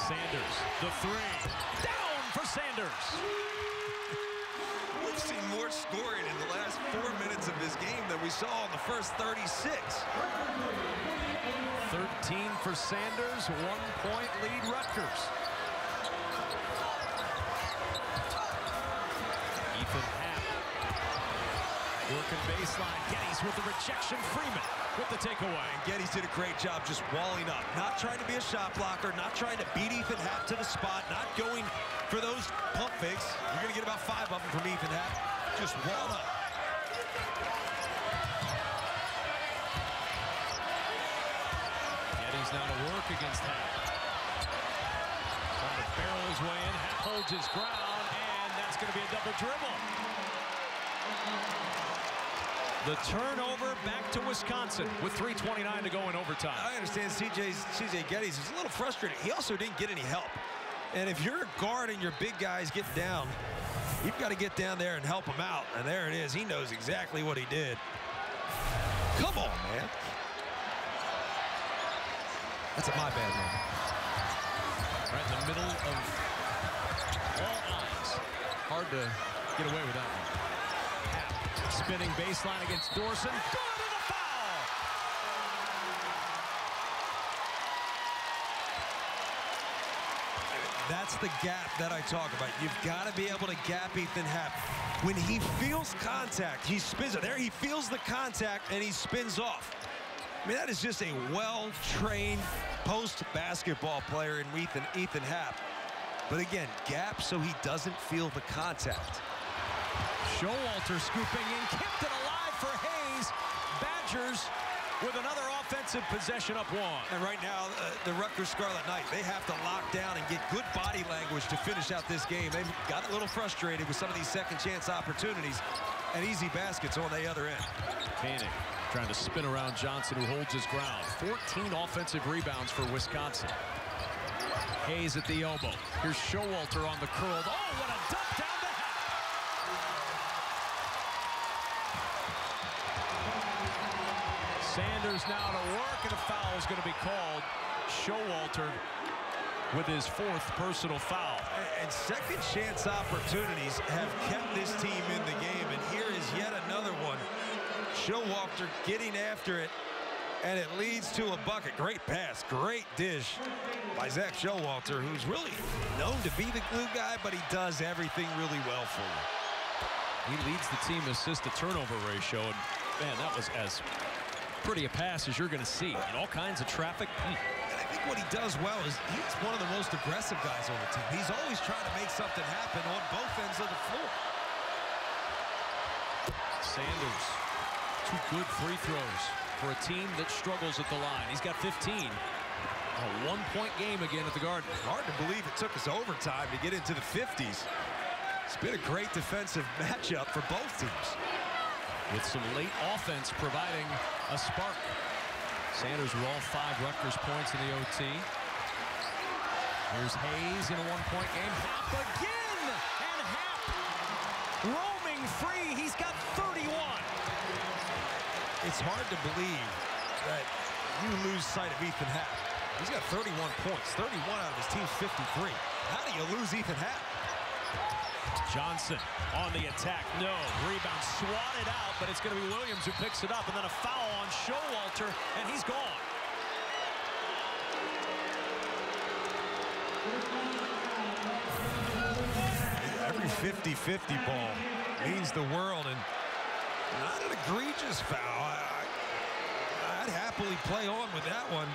Sanders, the three. Down for Sanders. We've seen more scoring in the last 4 minutes of this game than we saw in the first 36. 13 for Sanders, 1-point lead Rutgers. Ethan Happ working baseline. Geddes with the rejection. Freeman with the takeaway. And Geddes did a great job just walling up, not trying to be a shot blocker, not trying to beat Ethan Happ to the spot, not going for those pump fakes. You're going to get about 5 of them from Ethan Happ. Just wall up. Geddes now to work against Happ. Trying to barrel his way in. Happ holds his ground, and that's going to be a double dribble. The turnover back to Wisconsin with 3:29 to go in overtime. I understand C.J. Geddes is a little frustrated. He also didn't get any help. And if you're a guard and your big guys get down, you've got to get down there and help him out. And there it is. He knows exactly what he did. Come on, man. That's a my bad moment. Right in the middle of all eyes. Hard to get away with that one. Happ spinning baseline against Dorson. Good, and a foul! That's the gap that I talk about. You've got to be able to gap Ethan Happ. When he feels contact, he spins it. There he feels the contact, and he spins off. I mean, that is just a well-trained post-basketball player in Ethan Happ. But again, gap so he doesn't feel the contact. Showalter scooping in, kept it alive for Hayes. Badgers with another offensive possession up one. And right now, the Rutgers Scarlet Knight, they have to lock down and get good body language to finish out this game. They've got a little frustrated with some of these second-chance opportunities and easy baskets on the other end. Koenig trying to spin around Johnson, who holds his ground. 14 offensive rebounds for Wisconsin. Hayes at the elbow. Here's Showalter on the curled. Oh, what a dump down the Happ. Sanders now to work, and a foul is going to be called. Showalter with his 4th personal foul. And second chance opportunities have kept this team in the game, and here is yet another one. Showalter getting after it, and it leads to a bucket. Great pass, great dish by Zach Showalter, who's really known to be the glue guy, but he does everything really well for you. He leads the team assist-to-turnover ratio, and man, that was as pretty a pass as you're going to see. And all kinds of traffic. And I think what he does well is he's one of the most aggressive guys on the team. He's always trying to make something happen on both ends of the floor. Sanders, 2 good free throws for a team that struggles at the line. He's got 15. A 1-point game again at the Garden. Hard to believe it took us overtime to get into the 50s. It's been a great defensive matchup for both teams. With some late offense providing a spark. Sanders with all 5 Rutgers points in the OT. Here's Hayes in a 1-point game. Happ again! And Happ roaming free. He's got 31. It's hard to believe that you lose sight of Ethan Happ. He's got 31 points, 31 out of his team's 53. How do you lose Ethan Happ? Johnson on the attack. No. Rebound swatted out, but it's going to be Williams who picks it up, and then a foul on Showalter, and he's gone. Every 50-50 ball means the world, and not an egregious foul. I'd happily play on with that one.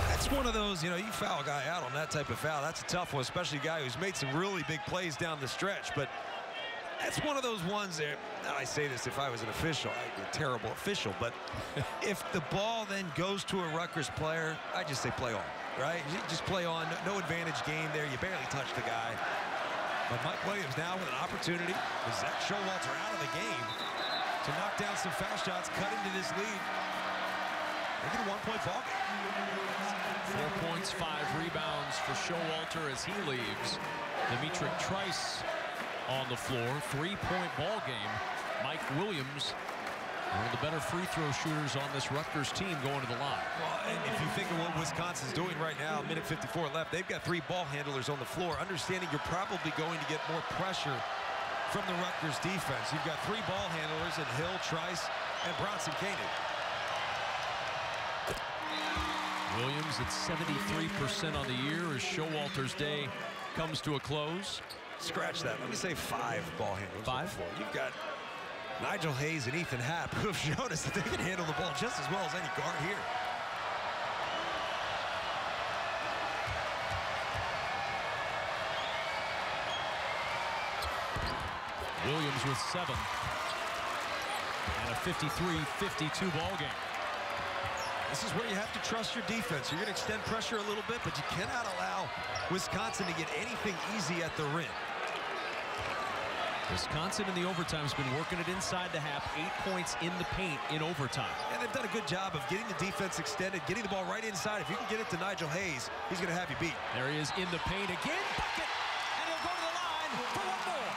That's one of those, you know, you foul a guy out on that type of foul. That's a tough one, especially a guy who's made some really big plays down the stretch. But that's one of those ones there. Now, I say this if I was an official, I'd be a terrible official. But if the ball then goes to a Rutgers player, I just say play on, right? You just play on. No advantage game there. You barely touch the guy. But Mike Williams now with an opportunity with Zach Showalter out of the game to knock down some foul shots, cut into this lead. Make it a 1-point ball game. 4 points, 5 rebounds for Showalter as he leaves. Dimitri Trice on the floor. 3-point ball game. Mike Williams, one of the better free throw shooters on this Rutgers team, going to the line. Well, and if you think of what Wisconsin's doing right now, minute 54 left, they've got 3 ball handlers on the floor, understanding you're probably going to get more pressure from the Rutgers defense. You've got 3 ball handlers in Hill, Trice, and Bronson Koenig. Williams at 73% on the year as Showalter's day comes to a close. Scratch that. Let me say 5 ball handlers. 5? You've got Nigel Hayes and Ethan Happ, who have shown us that they can handle the ball just as well as any guard here. Williams with 7. And a 53-52 ball game. This is where you have to trust your defense. You're going to extend pressure a little bit, but you cannot allow Wisconsin to get anything easy at the rim. Wisconsin in the overtime has been working it inside the half. 8 points in the paint in overtime. And they've done a good job of getting the defense extended, getting the ball right inside. If you can get it to Nigel Hayes, he's going to have you beat. There he is in the paint again. Bucket! And he'll go to the line for one more.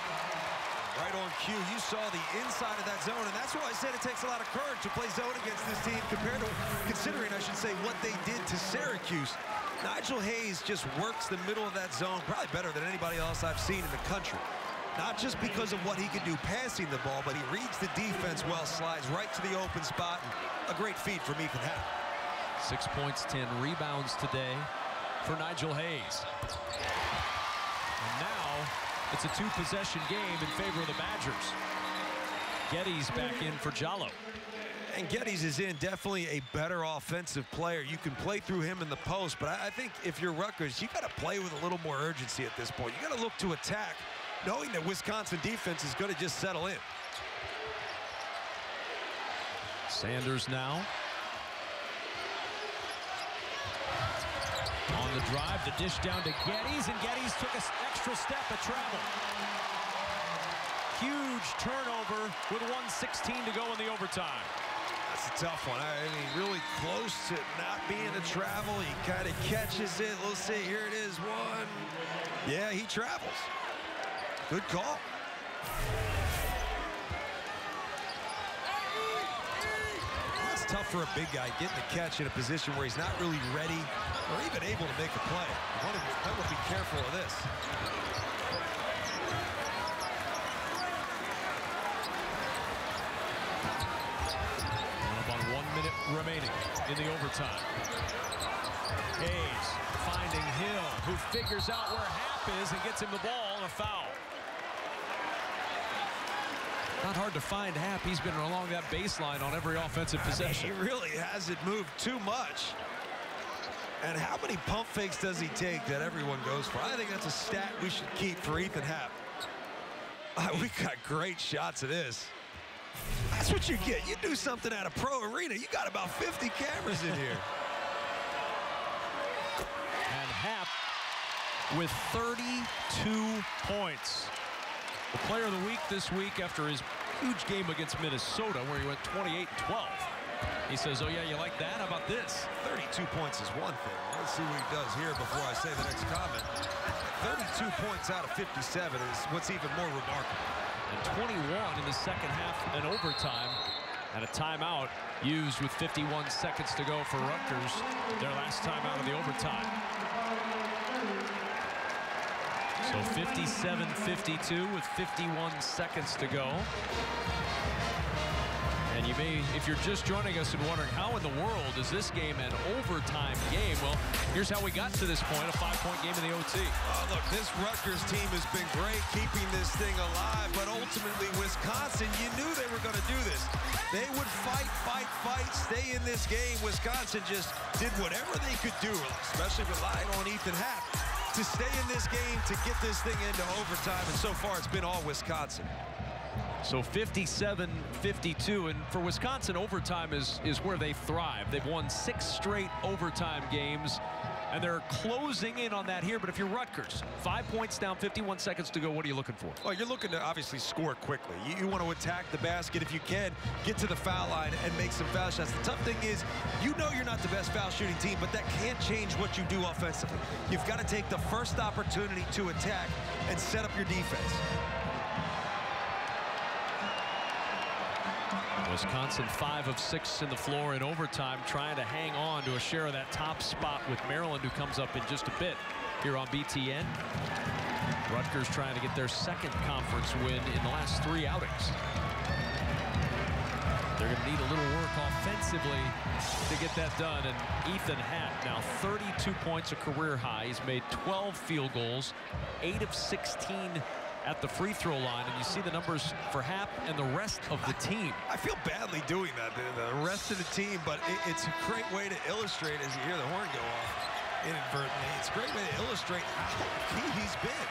Right on cue. You saw the inside of that zone, and that's why I said it takes a lot of courage to play zone against this team compared to, considering, I should say, what they did to Syracuse. Nigel Hayes just works the middle of that zone probably better than anybody else I've seen in the country. Not just because of what he can do passing the ball, but he reads the defense well, slides right to the open spot, and a great feed from Ethan Happ. 6 points, 10 rebounds today for Nigel Hayes. And now it's a two-possession game in favor of the Badgers. Geddes back in for Jallo. And Geddes is in, definitely a better offensive player. You can play through him in the post, but I think if you're Rutgers, you got to play with a little more urgency at this point. You got to look to attack, knowing that Wisconsin defense is going to just settle in. Sanders now. On the drive, the dish down to Geddes, and Geddes took an extra step at travel. Huge turnover with 1:16 to go in the overtime. That's a tough one. I mean, really close to not being a travel. He kind of catches it. Let's see, here it is, one. Yeah, he travels. Good call. That's tough for a big guy, getting the catch in a position where he's not really ready or even able to make a play. I want to be careful of this. About 1 minute remaining in the overtime. Hayes finding Hill, who figures out where Happ is and gets him the ball and a foul. Not hard to find Happ. He's been along that baseline on every offensive possession. He really hasn't moved too much. And how many pump fakes does he take that everyone goes for? I think that's a stat we should keep for Ethan Happ. We got great shots of this. That's what you get. You do something at a pro arena, you got about 50 cameras in here. And Happ with 32 points. The player of the week this week after his huge game against Minnesota where he went 28-12. He says, oh yeah, you like that? How about this? 32 points is one thing. Let's see what he does here before I say the next comment. 32 points out of 57 is what's even more remarkable. And 21 in the second half and overtime. And a timeout used with 51 seconds to go for Rutgers. Their last time out of the overtime. So 57-52 with 51 seconds to go. And you may, if you're just joining us and wondering how in the world is this game an overtime game? Well, here's how we got to this point, a 5-point game in the OT. Oh, look, this Rutgers team has been great keeping this thing alive, but ultimately Wisconsin, you knew they were going to do this. They would fight, stay in this game. Wisconsin just did whatever they could do, especially relying on Ethan Happ, to stay in this game, to get this thing into overtime, and so far it's been all Wisconsin. So 57-52, and for Wisconsin, overtime is where they thrive. They've won 6 straight overtime games, and they're closing in on that here. But if you're Rutgers, 5 points down, 51 seconds to go, what are you looking for? Well, you're looking to obviously score quickly. You want to attack the basket if you can, get to the foul line and make some foul shots. The tough thing is, you know you're not the best foul shooting team, but that can't change what you do offensively. You've got to take the first opportunity to attack and set up your defense. Wisconsin 5 of 6 in the floor in overtime, trying to hang on to a share of that top spot with Maryland, who comes up in just a bit here on BTN. Rutgers trying to get their second conference win in the last 3 outings. They're going to need a little work offensively to get that done. And Ethan Happ now 32 points, a career high. He's made 12 field goals, 8 of 16 at the free throw line, and you see the numbers for Happ and the rest of the team. I feel badly doing that, the rest of the team, but it's a great way to illustrate, as you hear the horn go off inadvertently, it's a great way to illustrate how key he's been.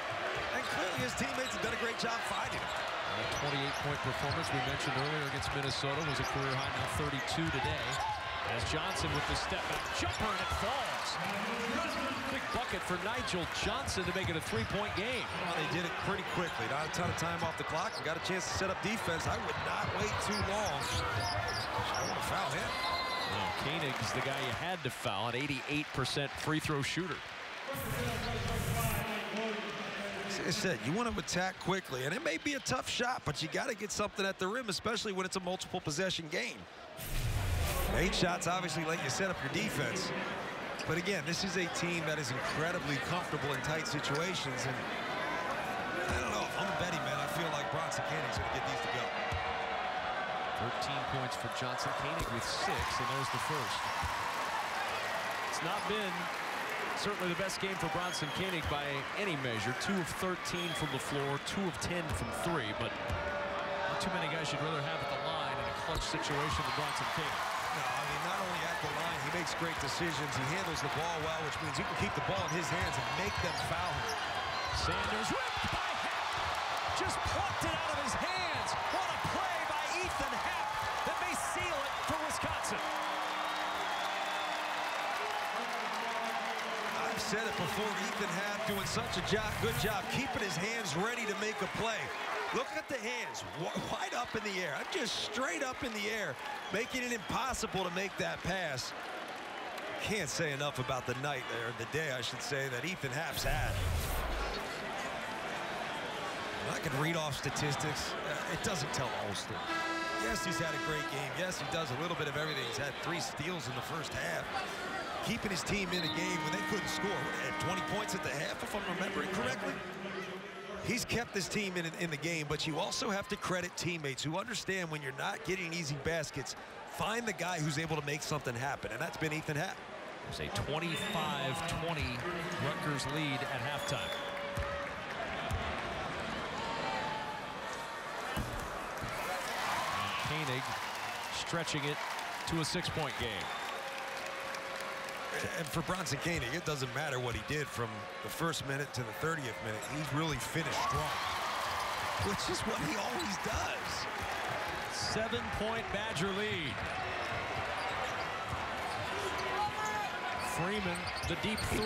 And clearly his teammates have done a great job fighting him. A 28-point performance we mentioned earlier against Minnesota was a career high, now 32 today. As Johnson with the step back jumper, and it falls. Big bucket for Nigel Johnson to make it a 3-point game. Well, they did it pretty quickly. Not a ton of time off the clock and got a chance to set up defense. I would not wait too long. I want to foul him. Well, Koenig's the guy you had to foul, an 88% free throw shooter. As I said, you want to attack quickly, and it may be a tough shot, but you got to get something at the rim, especially when it's a multiple possession game. 8 shots obviously let you set up your defense. But again, this is a team that is incredibly comfortable in tight situations, and I don't know, if I'm a betting man, I feel like Bronson Koenig's going to get these to go. 13 points for Johnson. Koenig with 6, and there's the first. It's not been certainly the best game for Bronson Koenig by any measure. 2 of 13 from the floor, 2 of 10 from 3, but not too many guys you'd rather have at the line in a clutch situation than Bronson Koenig. No, I mean, not only at the line, he makes great decisions. He handles the ball well, which means he can keep the ball in his hands and make them foul him. Sanders ripped by Happ. Just plucked it out of his hands. What a play by Ethan Happ that may seal it for Wisconsin. I've said it before, Ethan Happ doing such a good job keeping his hands ready to make a play. Look at the hands, wide up in the air. I'm just straight up in the air, making it impossible to make that pass. Can't say enough about the night, or the day, I should say, that Ethan Happ's had. I can read off statistics. It doesn't tell the whole story. Yes, he's had a great game. Yes, he does a little bit of everything. He's had 3 steals in the first half. Keeping his team in a game when they couldn't score. They had 20 points at the half, if I'm remembering correctly. He's kept this team in the game, but you also have to credit teammates who understand when you're not getting easy baskets, find the guy who's able to make something happen, and that's been Ethan Happ. It's a 25-20 Rutgers lead at halftime. Koenig stretching it to a 6-point game. And for Bronson Koenig, it doesn't matter what he did from the first minute to the 30th minute. He's really finished strong, which is what he always does. 7-point Badger lead. Freeman, the deep 3,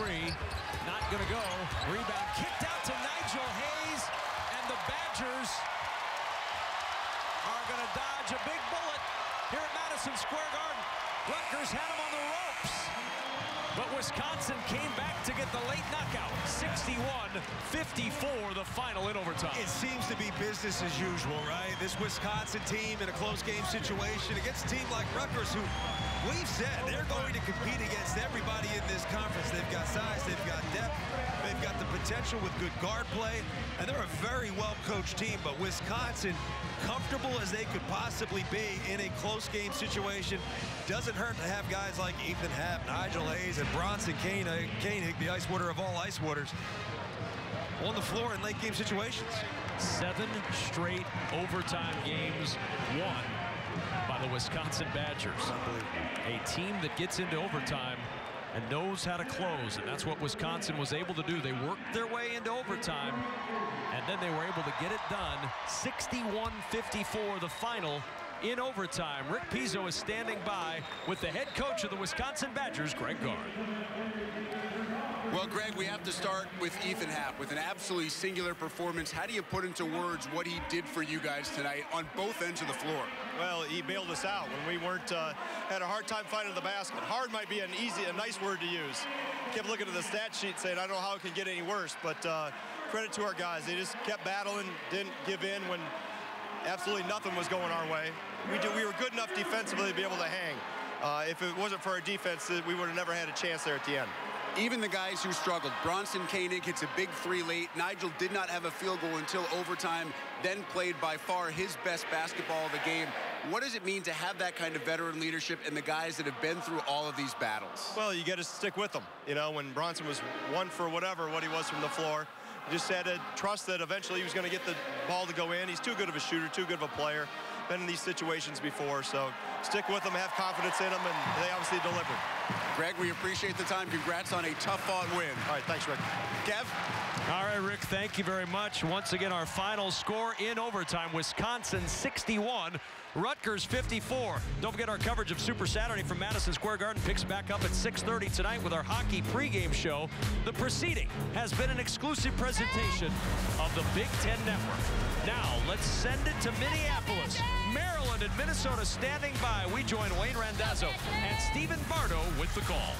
not going to go. Rebound kicked out to Nigel Hayes, and the Badgers are going to dodge a big bullet here at Madison Square Garden. Rutgers had him on the ropes, but Wisconsin came back to get the late knockout. 61-54, the final in overtime. It seems to be business as usual, right? This Wisconsin team in a close game situation against a team like Rutgers, who we've said they're going to compete against everybody in this conference. They've got size, they've got depth, they've got the potential with good guard play, and they're a very well-coached team. But Wisconsin, comfortable as they could possibly be in a close game situation, doesn't hurt to have guys like Ethan Happ, Nigel Hayes, and Bronson Koenig, the ice water of all ice waters, on the floor in late game situations. 7 straight overtime games won by the Wisconsin Badgers. A team that gets into overtime and knows how to close, and that's what Wisconsin was able to do. They worked their way into overtime, and then they were able to get it done. 61-54, the final in overtime. Rick Pizzo is standing by with the head coach of the Wisconsin Badgers, Greg Gard. Well, Greg, we have to start with Ethan Happ with an absolutely singular performance. How do you put into words what he did for you guys tonight on both ends of the floor? Well, he bailed us out when we weren't had a hard time finding the basket. Hard might be a nice word to use. Kept looking at the stat sheet saying, I don't know how it can get any worse, but credit to our guys. They just kept battling, didn't give in when absolutely nothing was going our way. We were good enough defensively to be able to hang. If it wasn't for our defense, we would have never had a chance there at the end. Even the guys who struggled. Bronson Koenig hits a big 3 late. Nigel did not have a field goal until overtime, then played by far his best basketball of the game. What does it mean to have that kind of veteran leadership and the guys that have been through all of these battles? Well, you got to stick with them. You know, when Bronson was 1 for whatever what he was from the floor, you just had to trust that eventually he was going to get the ball to go in. He's too good of a shooter, too good of a player. Been in these situations before, so stick with them, have confidence in them, and they obviously delivered. Greg, we appreciate the time. Congrats on a tough-fought win. All right, thanks, Rick. Kev? All right, Rick, thank you very much. Once again, our final score in overtime, Wisconsin 61, Rutgers 54. Don't forget our coverage of Super Saturday from Madison Square Garden picks back up at 6:30 tonight with our hockey pregame show. The proceeding has been an exclusive presentation of the Big Ten Network. Now, let's send it to Minneapolis. Maryland and Minnesota standing by. We join Wayne Randazzo and Stephen Bardo with the call.